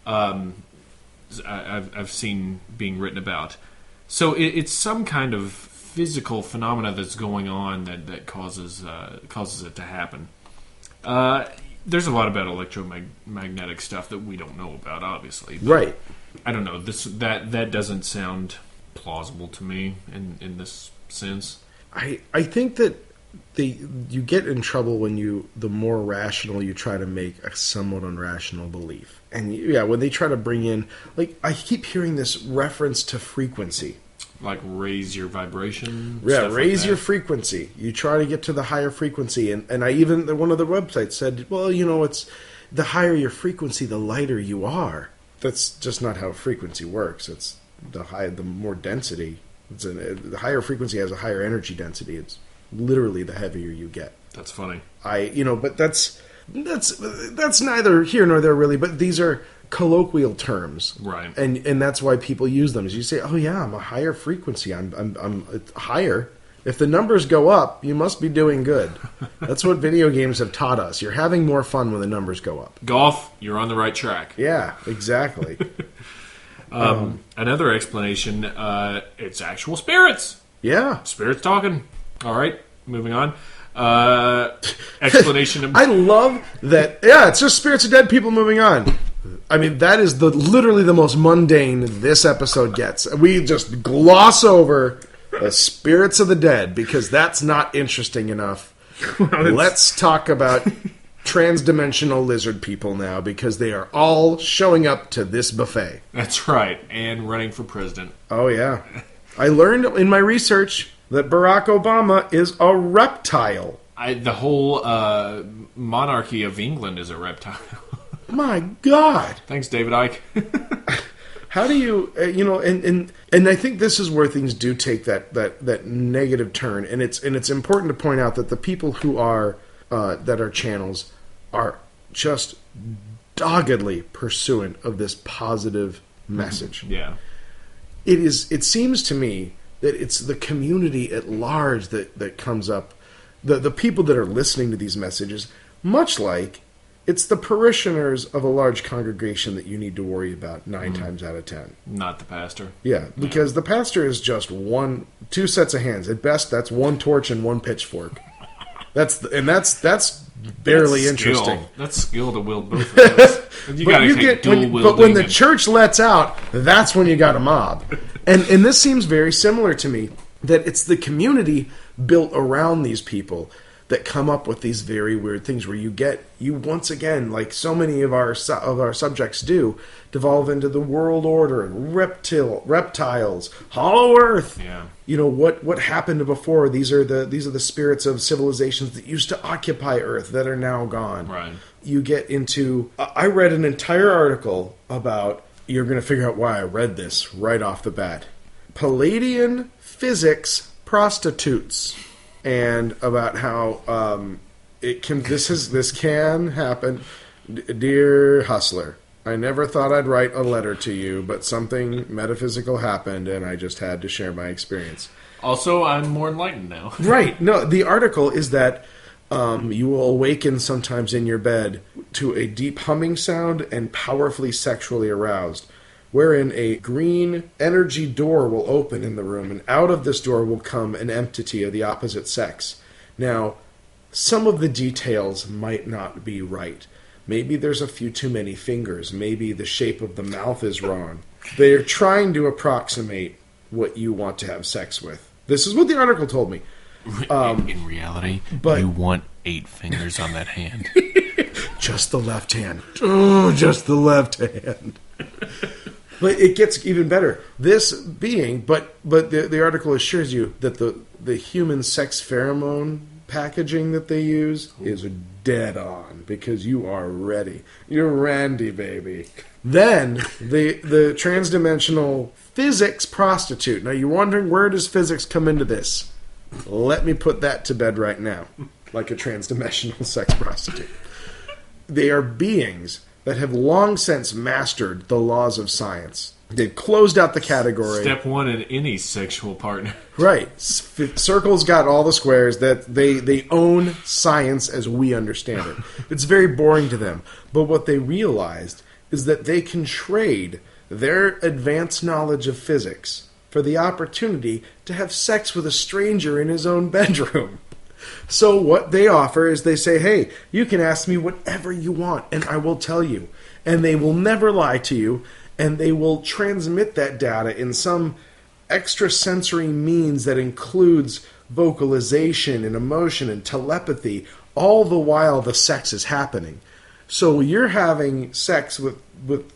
I've seen being written about. So it's some kind of physical phenomena that's going on that causes it to happen. There's a lot about electromagnetic stuff that we don't know about, obviously. Right. I don't know. That doesn't sound plausible to me in this sense. I think that you get in trouble when the more rational you try to make a somewhat irrational belief. And when they try to bring in, like, I keep hearing this reference to frequency. Like raise your vibration? Yeah, raise your frequency. You try to get to the higher frequency. And I even, one of the websites said, well, it's the higher your frequency, the lighter you are. That's just not how frequency works. It's the more density. The higher frequency has a higher energy density. It's literally the heavier you get. That's funny. But that's neither here nor there really. But these are colloquial terms, right? And that's why people use them. Is you say, oh yeah, I'm a higher frequency. I'm higher. If the numbers go up, you must be doing good. That's what video games have taught us. You're having more fun when the numbers go up. Golf, you're on the right track. Yeah, exactly. Another explanation, it's actual spirits. Yeah. Spirits talking. All right, moving on. Explanation. I love that. Yeah, it's just spirits of dead people moving on. I mean, that is literally the most mundane this episode gets. We just gloss over the spirits of the dead because that's not interesting enough. Let's talk about trans-dimensional lizard people now because they are all showing up to this buffet. That's right, and running for president. Oh, yeah. I learned in my research that Barack Obama is a reptile. The whole monarchy of England is a reptile. My God. Thanks, David Icke. How do you, and I think this is where things do take that negative turn, and it's important to point out that the people who are that are channels are just doggedly pursuant of this positive message. Yeah, it seems to me that it's the community at large that comes up, the people that are listening to these messages, much like it's the parishioners of a large congregation that you need to worry about 9 times out of 10. Not the pastor. Yeah, because the pastor is just two sets of hands. At best, that's one torch and one pitchfork. That's barely interesting. That's skill to wield both of those. You got to take dual wielding. But when the church lets out, that's when you got a mob. And this seems very similar to me, that it's the community built around these people that come up with these very weird things where you once again, like so many of our subjects do, devolve into the world order and reptiles, Hollow Earth. Yeah. What happened before? These are the spirits of civilizations that used to occupy Earth that are now gone. Right. You get into. I read an entire article about. You're going to figure out why I read this right off the bat. Palladian physics prostitutes. And about how this can happen. Dear Hustler, I never thought I'd write a letter to you, but something metaphysical happened, and I just had to share my experience. Also, I'm more enlightened now. Right. No, the article is that you will awaken sometimes in your bed to a deep humming sound and powerfully sexually aroused, wherein a green energy door will open in the room, and out of this door will come an entity of the opposite sex. Now, some of the details might not be right, Maybe there's a few too many fingers. Maybe the shape of the mouth is wrong. They're trying to approximate what you want to have sex with. This is what the article told me. In reality, you want 8 fingers on that hand. Just the left hand. Oh, just the left hand. But it gets even better. This being, but the article assures you that the human sex pheromone packaging that they use is dead on, because you are ready. You're Randy, baby. Then the transdimensional physics prostitute. Now you're wondering, where does physics come into this? Let me put that to bed right now. Like a transdimensional sex prostitute. They are beings that have long since mastered the laws of science. They've closed out the category. Step 1 in any sexual partner. Right. Circle's got all the squares. That they own science as we understand it. It's very boring to them. But what they realized is that they can trade their advanced knowledge of physics for the opportunity to have sex with a stranger in his own bedroom. So what they offer is they say, hey, you can ask me whatever you want, and I will tell you. And they will never lie to you, and they will transmit that data in some extrasensory means that includes vocalization and emotion and telepathy, all the while the sex is happening. So you're having sex with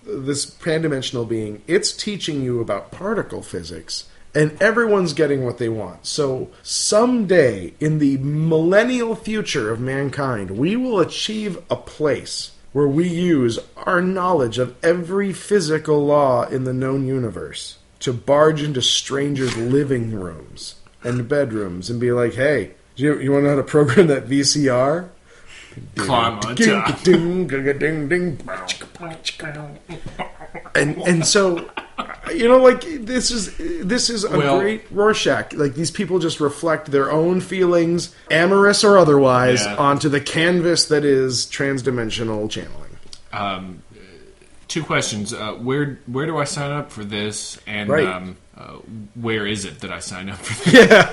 this pan-dimensional being. It's teaching you about particle physics, and everyone's getting what they want. So someday, in the millennial future of mankind, we will achieve a place where we use our knowledge of every physical law in the known universe to barge into strangers' living rooms and bedrooms and be like, hey, you want to know how to program that VCR? Climb on top. And so, you know, like, this is a great Rorschach. Like, these people just reflect their own feelings, amorous or otherwise, onto the canvas that is transdimensional channeling. 2 questions. Where do I sign up for this? And where is it that I sign up for this? Yeah.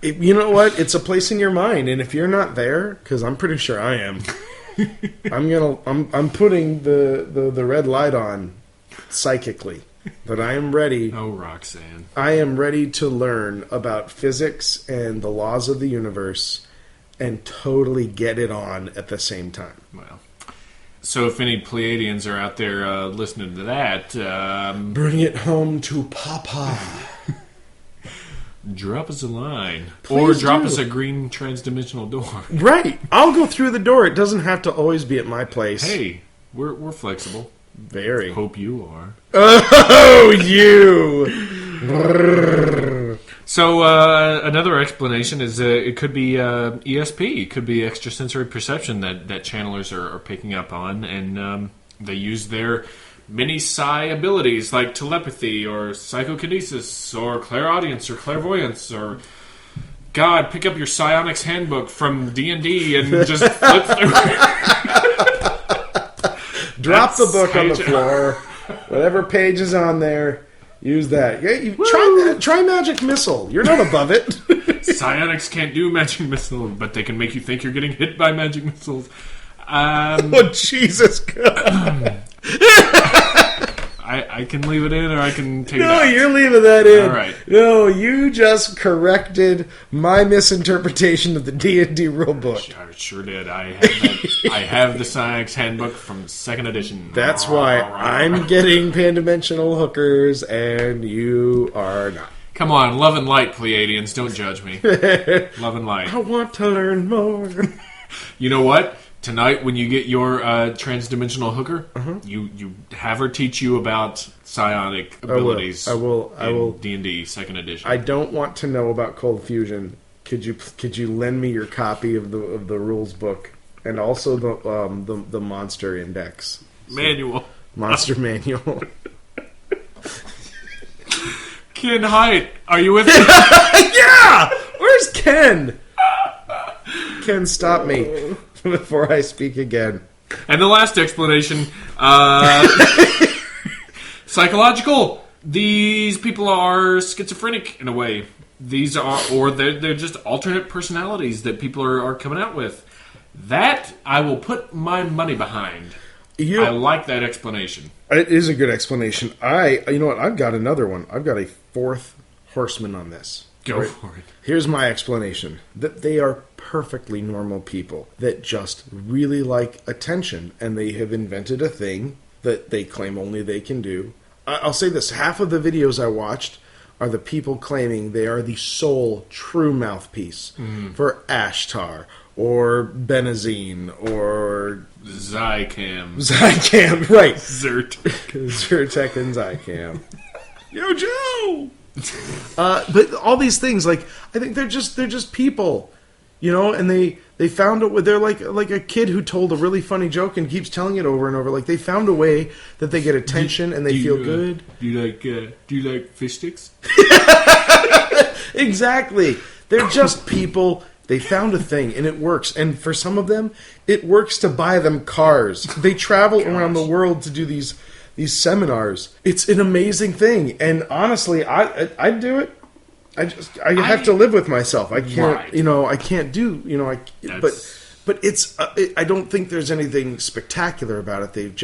You know what? It's a place in your mind, and if you're not there, because I'm pretty sure I am, I'm putting the red light on psychically. That I am ready. Oh, Roxanne. I am ready to learn about physics and the laws of the universe and totally get it on at the same time. Well, so if any Pleiadians are out there listening to that... bring it home to Papa. Drop us a line. Please or drop do. us a green transdimensional door. Right. I'll go through the door. It doesn't have to always be at my place. Hey, we're flexible. Very. Hope you are. Oh, you! So another explanation is it could be ESP. It could be extrasensory perception that channelers are picking up on, and they use their many psi abilities like telepathy or psychokinesis or clairaudience or clairvoyance or... God, pick up your psionics handbook from D&D and just flip through it. Drop the book on the floor. Whatever page is on there, use that. Yeah, try Magic Missile. You're not above it. Psionics can't do magic missiles, but they can make you think you're getting hit by magic missiles. Oh, Jesus God. I can leave it in, or I can take it out. No, you're leaving that in. All right. No, you just corrected my misinterpretation of the D&D rulebook. I sure did. I have the Psionics handbook from 2nd edition. That's why I'm getting pan-dimensional hookers, and you are not. Come on, love and light, Pleiadians. Don't judge me. Love and light. I want to learn more. You know what? Tonight, when you get your transdimensional hooker, you have her teach you about psionic abilities. I will. D&D 2nd edition. I don't want to know about cold fusion. Could you lend me your copy of the rules book and also the monster index manual? Monster manual. Ken Haidt, are you with me? Yeah. Where's Ken? Ken, stop me before I speak again. And the last explanation, psychological. These people are schizophrenic in a way. They're just alternate personalities that people are coming out with. That I will put my money behind. I like that explanation. It is a good explanation. You know what? I've got another one. I've got a fourth horseman on this. Go for it. Here's my explanation. That they are perfectly normal people that just really like attention, and they have invented a thing that they claim only they can do. I'll say this. Half of the videos I watched are the people claiming they are the sole true mouthpiece for Ashtar or Benazine or Zycam. Zycam, right. Zyrtec and Zycam. Yo, Joe! But all these things, like, I think they're just people, you know, and they found it. They're like a kid who told a really funny joke and keeps telling it over and over. Like, they found a way that they get attention and they feel good. Do you like fish sticks? Exactly. They're just people. They found a thing, and it works. And for some of them, it works to buy them cars. They travel around the world to do these seminars. It's an amazing thing. And honestly, I'd do it. I have to live with myself. I can't, right. I can't do, but it's, I don't think there's anything spectacular about it. They've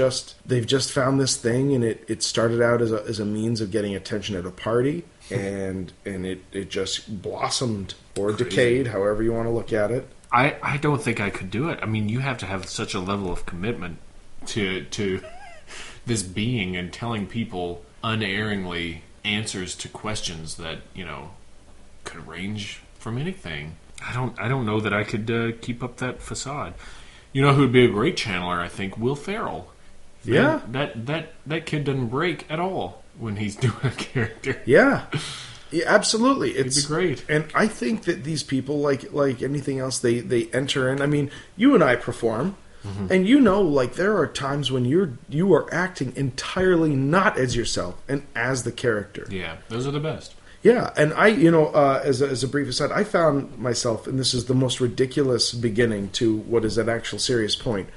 just found this thing, and it started out as a means of getting attention at a party, and it just blossomed or decayed, however you want to look at it. I don't think I could do it. I mean, you have to have such a level of commitment to this being and telling people unerringly answers to questions that, could range from anything. I don't know that I could keep up that facade. You know who would be a great channeler, I think? Will Ferrell. Yeah. That kid doesn't break at all when he's doing a character. Yeah. Yeah, absolutely. It'd be great. And I think that these people, like anything else, they enter in. I mean, you and I perform, and there are times when you are acting entirely not as yourself and as the character. Yeah, those are the best. Yeah, and I, as a brief aside, I found myself, and this is the most ridiculous beginning to what is an actual serious point.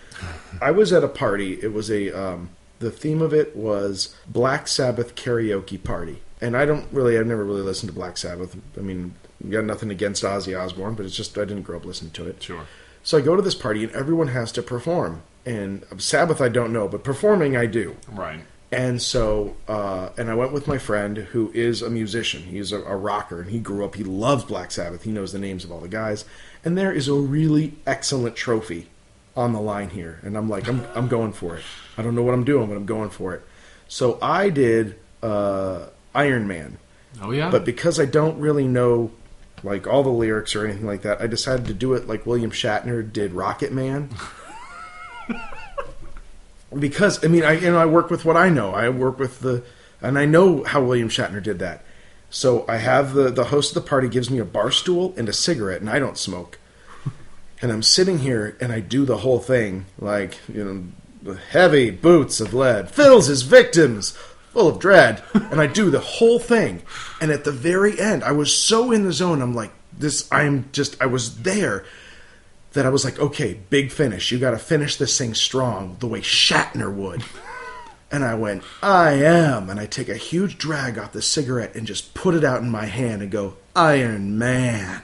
I was at a party. It was the theme of it was Black Sabbath karaoke party. And I've never really listened to Black Sabbath. I mean, got nothing against Ozzy Osbourne, but it's just, I didn't grow up listening to it. Sure. So I go to this party, and everyone has to perform. And Sabbath I don't know, but performing I do. Right. And so, and I went with my friend who is a musician. He's a rocker, and he grew up, he loves Black Sabbath. He knows the names of all the guys. And there is a really excellent trophy on the line here. And I'm like, I'm going for it. I don't know what I'm doing, but I'm going for it. So I did Iron Man. Oh, yeah? But because I don't really know, like, all the lyrics or anything like that, I decided to do it like William Shatner did Rocket Man. Because, I mean, I work with what I know. I work with and I know how William Shatner did that. So I have the host of the party gives me a bar stool and a cigarette, and I don't smoke. And I'm sitting here, and I do the whole thing, like, the heavy boots of lead fills his victims full of dread. And I do the whole thing. And at the very end, I was so in the zone, I'm like, I was there. That I was like, okay, big finish. You got to finish this thing strong, the way Shatner would. And I went, I am. And I take a huge drag off the cigarette and just put it out in my hand and go, Iron Man.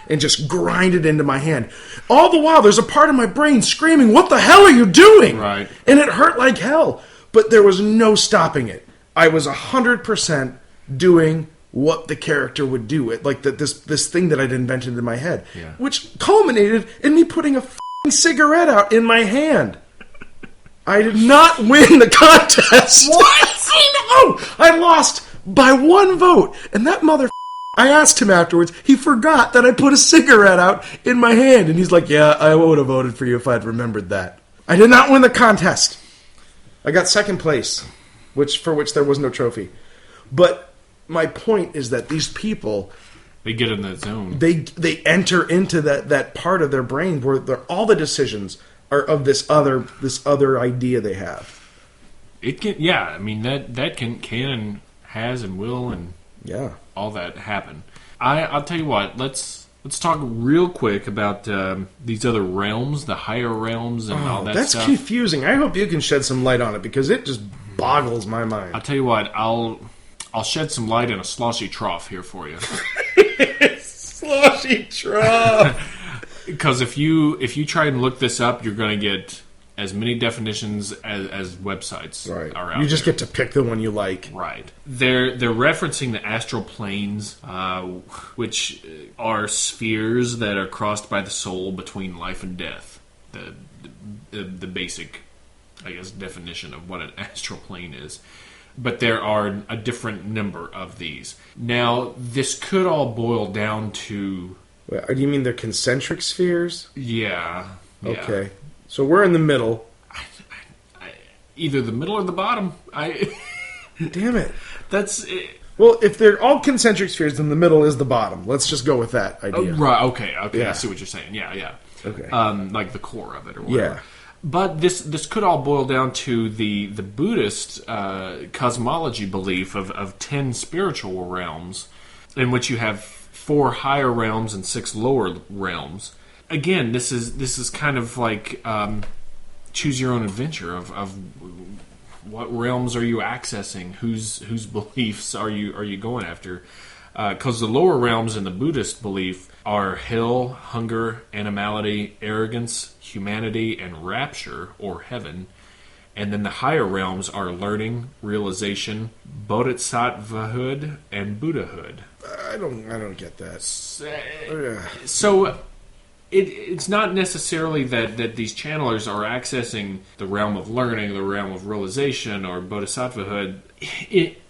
And just grind it into my hand. All the while, there's a part of my brain screaming, what the hell are you doing? Right. And it hurt like hell. But there was no stopping it. I was 100% doing what the character would do, like this thing that I'd invented in my head, which culminated in me putting a f***ing cigarette out in my hand. I did not win the contest. What? I lost by one vote, and that I asked him afterwards, he forgot that I put a cigarette out in my hand, and he's like, yeah, I would have voted for you if I'd remembered that. I did not win the contest. I got second place, for which there was no trophy. But my point is that these people, they get in that zone. They enter into that part of their brain where all the decisions are of this other idea they have. It can, yeah. I mean that can and has and will and all that happen. I'll tell you what. Let's talk real quick about these other realms, the higher realms, and all that stuff. That's confusing. I hope you can shed some light on it because it just boggles my mind. I'll tell you what. I'll shed some light in a sloshy trough here for you. Sloshy trough. Because if you try and look this up, you're going to get as many definitions as websites are out. You just get to pick the one you like. Right. They're referencing the astral planes, which are spheres that are crossed by the soul between life and death. The basic, I guess, definition of what an astral plane is. But there are a different number of these. Now, this could all boil down to... Do you mean they're concentric spheres? Yeah. Okay. So we're in the middle. Either the middle or the bottom. Damn it. That's it. Well, if they're all concentric spheres, then the middle is the bottom. Let's just go with that idea. Right. Okay. Yeah. I see what you're saying. Yeah. Okay. Like the core of it or whatever. Yeah. But this could all boil down to the Buddhist cosmology belief of 10 spiritual realms, in which you have 4 higher realms and 6 lower realms. Again, this is kind of like choose your own adventure of what realms are you accessing, whose beliefs are you going after. Because the lower realms in the Buddhist belief are hell, hunger, animality, arrogance, humanity, and rapture, or heaven. And then the higher realms are learning, realization, bodhisattvahood, and Buddhahood. I don't get that. So it's not necessarily that these channelers are accessing the realm of learning, the realm of realization, or bodhisattvahood.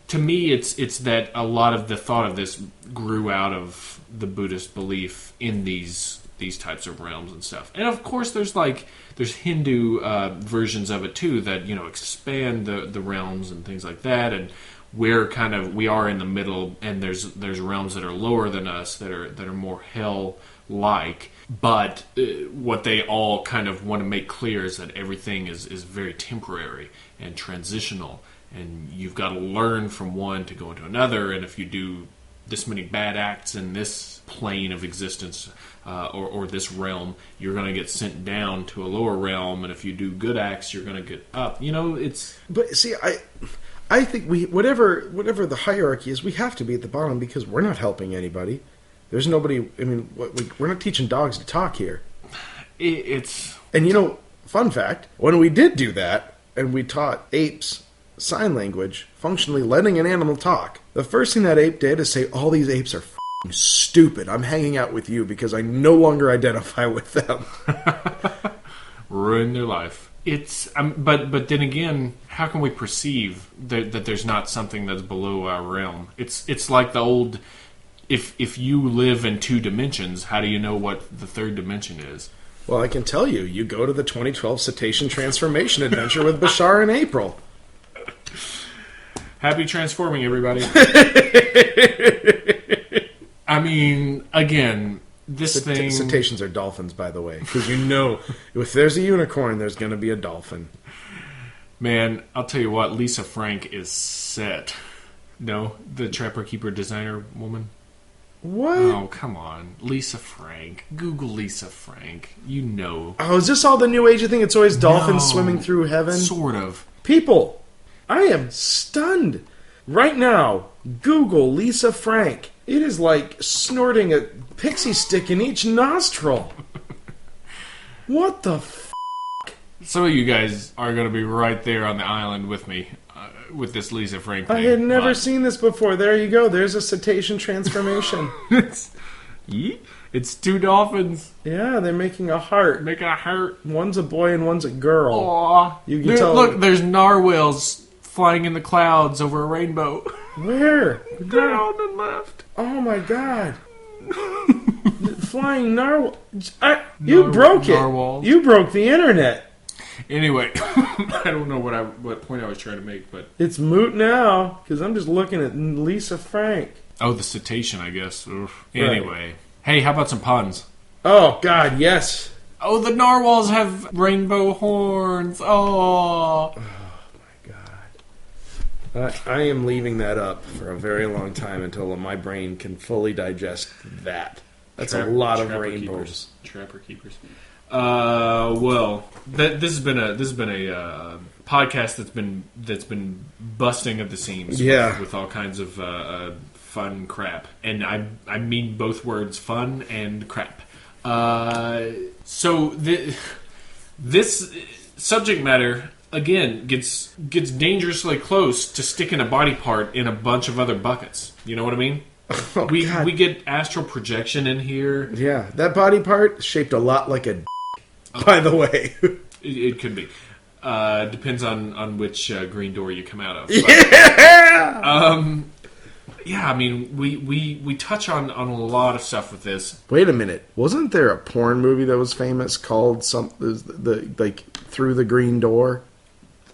To me, it's that a lot of the thought of this grew out of the Buddhist belief in these types of realms and stuff. And of course, there's Hindu versions of it too that expand the realms and things like that. And we are in the middle, and there's realms that are lower than us that are more hell-like. But what they all kind of want to make clear is that everything is very temporary and transitional. And you've got to learn from one to go into another. And if you do this many bad acts in this plane of existence or this realm, you're going to get sent down to a lower realm. And if you do good acts, you're going to get up. It's... But see, I think whatever the hierarchy is, we have to be at the bottom because we're not helping anybody. There's nobody... I mean, we're not teaching dogs to talk here. And fun fact, when we did do that, and we taught apes sign language, functionally letting an animal talk, the first thing that ape did is say, all these apes are f***ing stupid. I'm hanging out with you because I no longer identify with them. Ruin their life. But then again, how can we perceive that there's not something that's below our realm? It's like the old, if you live in 2 dimensions, how do you know what the 3rd dimension is? Well, I can tell you. You go to the 2012 Cetacean Transformation Adventure with Bashar and April. Happy transforming, everybody. I mean, again, this thing... Cetaceans are dolphins, by the way. Because if there's a unicorn, there's going to be a dolphin. Man, I'll tell you what, Lisa Frank is set. No? The Trapper Keeper designer woman? What? Oh, come on. Lisa Frank. Google Lisa Frank. Oh, is this all the New Age thing? It's always dolphins swimming through heaven? Sort of. People... I am stunned. Right now, Google Lisa Frank. It is like snorting a pixie stick in each nostril. What the f***? Some of you guys are going to be right there on the island with me with this Lisa Frank thing. I had never seen this before. There you go. There's a cetacean transformation. It's 2 dolphins. Yeah, they're making a heart. Making a heart. One's a boy and one's a girl. Aww. You can tell. Look, there's narwhals flying in the clouds over a rainbow. Where? Down and left. Oh my god. Flying narwhal. You broke it. Narwhals. You broke the internet. Anyway, I don't know what point I was trying to make, but... It's moot now, because I'm just looking at Lisa Frank. Oh, the cetacean, I guess. Oof. Anyway. Right. Hey, how about some puns? Oh, God, yes. Oh, the narwhals have rainbow horns. Oh. I am leaving that up for a very long time until my brain can fully digest that. That's a lot of rainbows. Trapper Keepers. Well, this has been a podcast that's been busting at the seams. Yeah. With all kinds of fun crap, and I mean both words, fun and crap. So this subject matter again gets dangerously close to sticking a body part in a bunch of other buckets. You know what I mean? Oh, we God. get astral projection in here. Yeah, that body part is shaped a lot like a by the way. It could be. Depends on which green door you come out of. But, Yeah! yeah, I mean, we touch on a lot of stuff with this. Wait a minute. Wasn't there a porn movie that was famous called like Through the Green Door?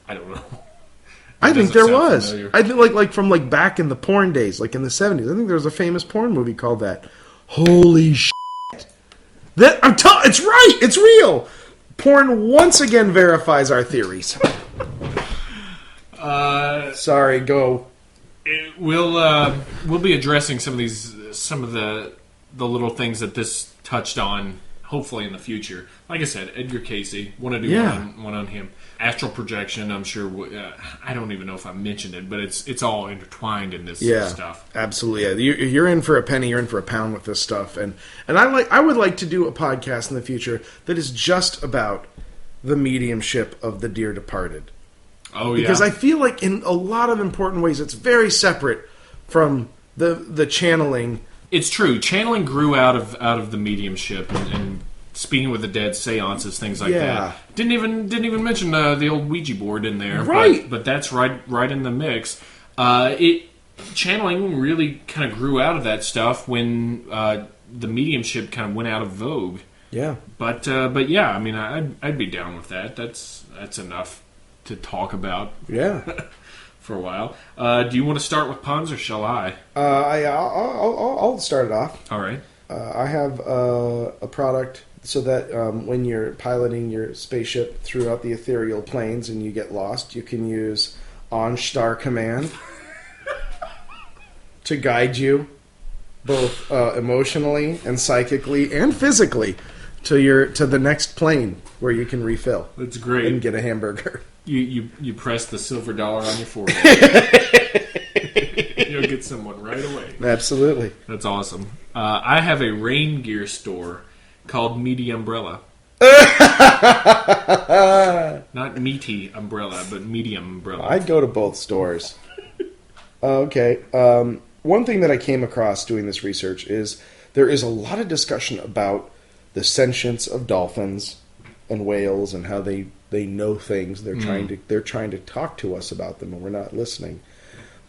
I don't know. I think there was. Familiar. I think like from like back in the porn days, like in the 70s. I think there was a famous porn movie called that. Holy shit. It's right. It's real. Porn once again verifies our theories. Sorry, go. We'll be addressing some of the little things that this touched on. Hopefully in the future. Like I said, Edgar Casey. Want to do one on him. Astral projection. I'm sure. I don't even know if I mentioned it, but it's all intertwined in this stuff. Absolutely. Yeah. You're in for a penny. You're in for a pound with this stuff. And I would like to do a podcast in the future that is just about the mediumship of the dear departed. Oh yeah. Because I feel like in a lot of important ways, it's very separate from the channeling. It's true. Channeling grew out of the mediumship and speaking with the dead, seances, things like that. Didn't even mention the old Ouija board in there, right? But that's right in the mix. Channeling really kind of grew out of that stuff when the mediumship kind of went out of vogue. Yeah. But yeah, I mean, I'd be down with that. That's enough to talk about. Yeah. For a while. Do you want to start with puns, or shall I? I'll start it off. All right. I have a product so that when you're piloting your spaceship throughout the ethereal planes and you get lost, you can use OnStar Command to guide you both emotionally and psychically and physically to the next plane where you can refill. That's great. And get a hamburger. You press the silver dollar on your forehead. You'll get someone right away. Absolutely. That's awesome. I have a rain gear store called Meaty Umbrella. Not meaty umbrella, but medium umbrella. I'd go to both stores. Okay. One thing that I came across doing this research is there is a lot of discussion about the sentience of dolphins and whales and how they know things. They're trying to talk to us about them and we're not listening.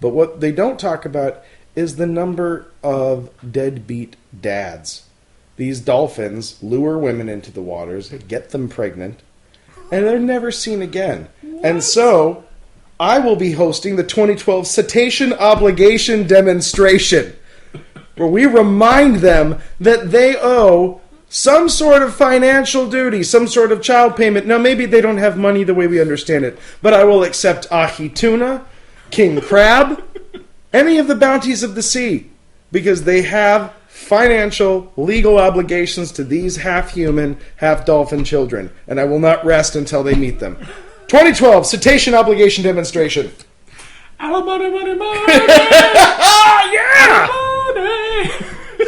But what they don't talk about is the number of deadbeat dads. These dolphins lure women into the waters, get them pregnant, and they're never seen again. What? And so I will be hosting the 2012 Cetacean Obligation Demonstration, where we remind them that they owe some sort of financial duty, some sort of child payment. Now, maybe they don't have money the way we understand it, but I will accept ahi tuna, king crab, any of the bounties of the sea, because they have financial, legal obligations to these half-human, half-dolphin children, and I will not rest until they meet them. 2012 Cetacean Obligation Demonstration. Alimony, money, money! Yeah! Alimony!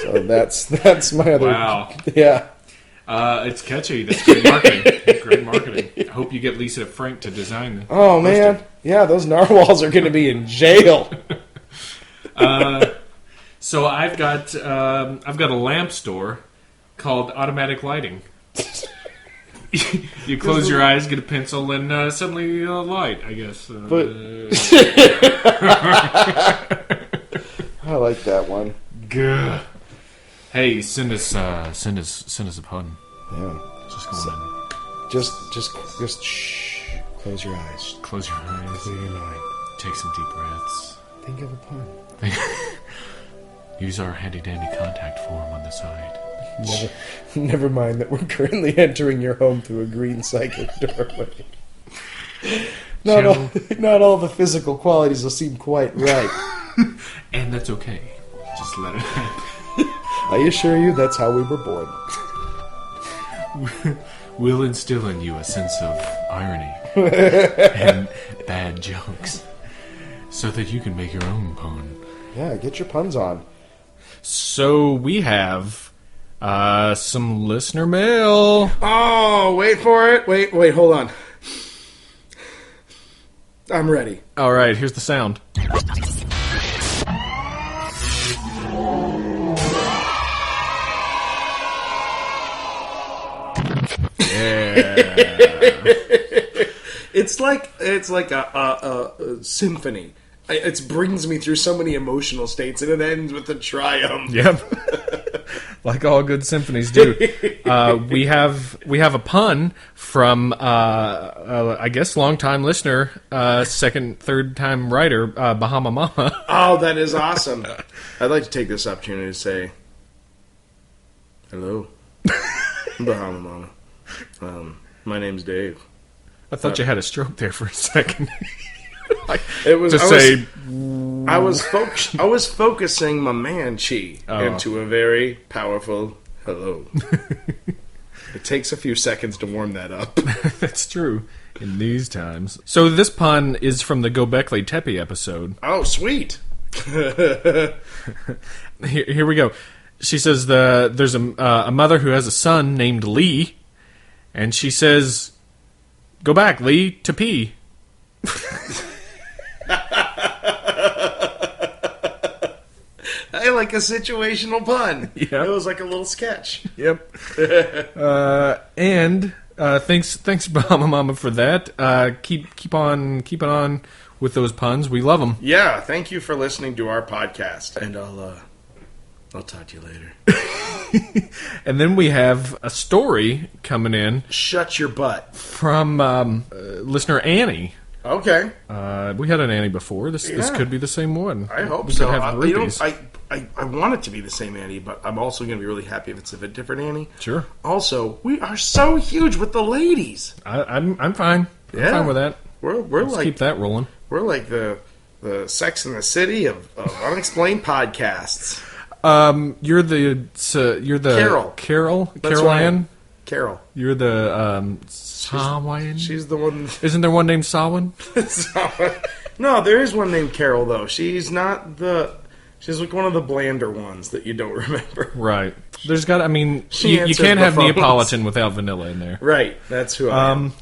So that's my other... Wow. Yeah. It's catchy. That's great marketing. Great marketing. I hope you get Lisa Frank to design the Oh, man. Yeah, those narwhals are going to be in jail. So I've got a lamp store called Automatic Lighting. You close your eyes, get a pencil, and suddenly light. I guess. I like that one. Good. Hey, send us a pun. Yeah. Just go on. Just shh. Close your eyes. Close your eyes. Clear your mind. Take some deep breaths. Think of a pun. Use our handy-dandy contact form on the side. Never mind that we're currently entering your home through a green psychic doorway. Not all the physical qualities will seem quite right. And that's okay. Just let it happen. I assure you that's how we were born. We'll instill in you a sense of irony and bad jokes so that you can make your own pun. Yeah, get your puns on. So we have Some listener mail. Oh, wait for it. Wait, hold on. I'm ready. All right, here's the sound. It's like a symphony. It brings me through so many emotional states, and it ends with a triumph. Yep. Like all good symphonies do. We have a pun from I guess longtime listener, third time writer, Bahama Mama. Oh, that is awesome. I'd like to take this opportunity to say hello, Bahama Mama. My name's Dave. I thought you had a stroke there for a second. I was focusing my man-chi into a very powerful hello. It takes a few seconds to warm that up. That's true in these times. So this pun is from the Gobekli Tepe episode. Oh, sweet. Here we go. She says there's a mother who has a son named Lee, and she says, "Go back, Lee, to pee." I like a situational pun. Yep. It was like a little sketch. Yep. And thanks, Bahama Mama, for that. Keep on with those puns. We love them. Yeah, thank you for listening to our podcast, and I'll talk to you later. And then we have a story coming in. Shut your butt. From listener Annie. Okay. We had an Annie before. This could be the same one. I hope we so. Could have groupies. I want it to be the same Annie, but I'm also going to be really happy if it's a bit different Annie. Sure. Also, we are so huge with the ladies. I'm fine. Yeah. I'm fine with that. Let's keep that rolling. We're like the Sex and the City of unexplained podcasts. You're the Carol Ann. Carol. You're the Samhain. She's the one. Isn't there one named Samhain? No, there is one named Carol though. She's not the. She's like one of the blander ones that you don't remember. Right. There's got. I mean, you can't have Neapolitan without vanilla in there. Right. That's who I am.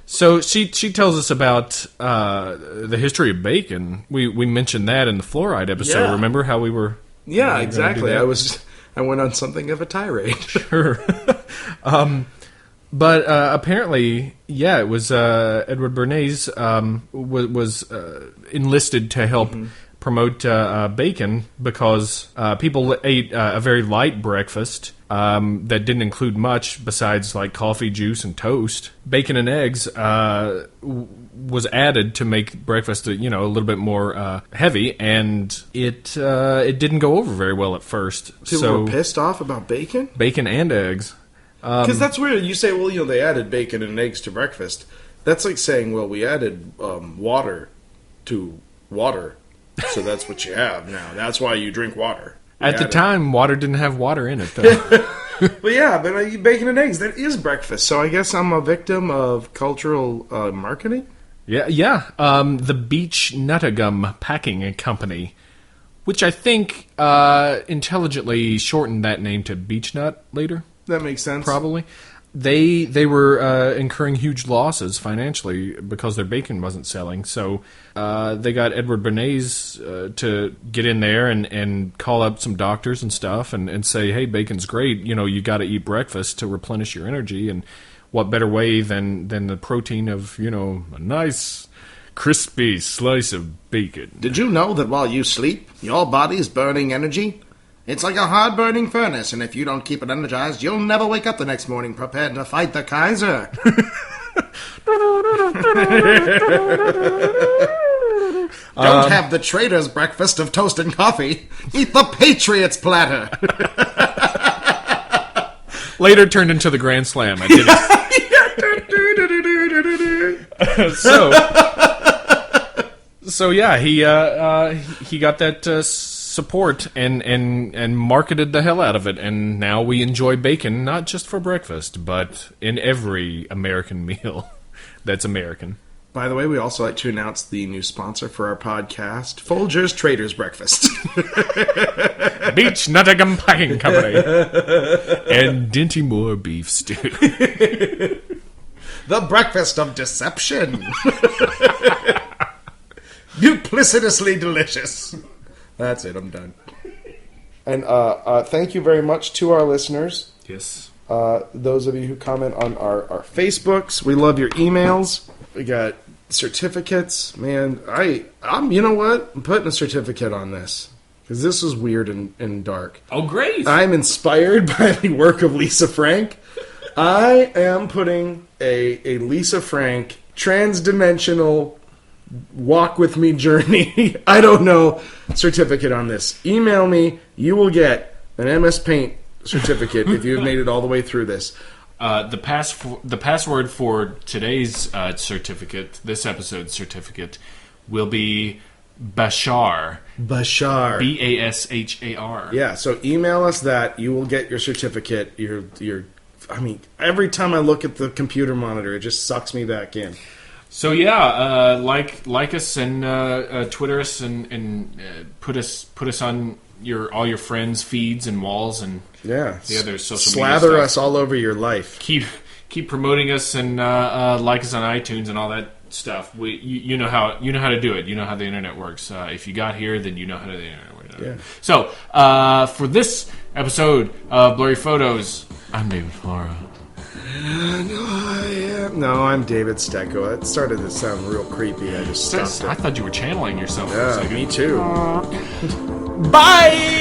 So she tells us about the history of bacon. We mentioned that in the fluoride episode. Yeah. Remember how we were? Yeah, exactly. I went on something of a tirade. Sure. But apparently, yeah, it was Edward Bernays was enlisted to help promote bacon because people ate a very light breakfast that didn't include much besides like coffee, juice, and toast. Bacon and eggs was added to make breakfast a little bit more heavy, and it didn't go over very well at first. People were pissed off about bacon? Bacon and eggs. Because that's weird. You say, well, they added bacon and eggs to breakfast. That's like saying, well, we added water to water, so that's what you have now. That's why you drink water. At the time, water didn't have water in it, though. But yeah, but I eat bacon and eggs. That is breakfast. So I guess I'm a victim of cultural marketing? Yeah. The Beach Nuttagum Packing Company, which I think intelligently shortened that name to Beach Nut later. That makes sense. Probably. They were incurring huge losses financially because their bacon wasn't selling. So they got Edward Bernays to get in there and call up some doctors and stuff and say, hey, bacon's great. You got to eat breakfast to replenish your energy. And what better way than the protein of, a nice crispy slice of bacon. Did you know that while you sleep, your body's burning energy? It's like a hard-burning furnace, and if you don't keep it energized, you'll never wake up the next morning prepared to fight the Kaiser. Don't have the trader's breakfast of toast and coffee. Eat the Patriots platter. Later turned into the Grand Slam. I did it. So yeah, he got that support and marketed the hell out of it, and now we enjoy bacon not just for breakfast, but in every American meal that's American. By the way, we also like to announce the new sponsor for our podcast, Folgers Traders Breakfast. Beach Nuttingham Packing Company. And Dinty Moore Beef Stew. The breakfast of deception. Duplicitously delicious. That's it, I'm done. And thank you very much to our listeners. Yes. Those of you who comment on our Facebooks. We love your emails. We got certificates. Man, I'm you know what? I'm putting a certificate on this. Because this is weird and dark. Oh, great. I'm inspired by the work of Lisa Frank. I am putting a Lisa Frank transdimensional walk with me journey, I don't know, certificate on this. Email me. You will get an MS Paint certificate if you've made it all the way through this. The password for today's certificate, this episode's certificate, will be Bashar. Bashar. Bashar. Yeah, so email us that. You will get your certificate. I mean, every time I look at the computer monitor, it just sucks me back in. So yeah, like us and Twitter us and put us on all your friends' feeds and walls and the other social media slather stuff. us all over your life. Keep promoting us and like us on iTunes and all that stuff. You know how to do it. You know how the internet works. If you got here, then you know how the internet works. Yeah. So for this episode of Blurry Photos, I'm David Flora. No, I'm David Stecco. It started to sound real creepy. I just stopped it. I thought you were channeling yourself for a Yeah, second. me too. Bye!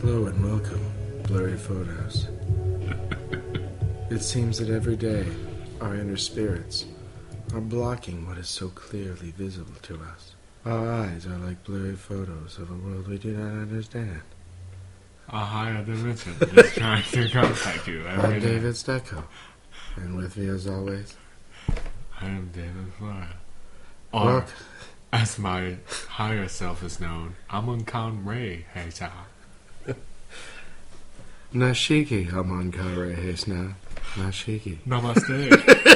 Hello and welcome, Blurry Photos. It seems that every day our inner spirits are blocking what is so clearly visible to us. Our eyes are like blurry photos of a world we do not understand. A higher dimension is trying to contact you. I'm David Stecco, and with me as always, I am David Flora. Or, as my higher self is known, Amunkan Ray Hesa. Nashiki Haman Kare Hesna. Nashiki. Namaste.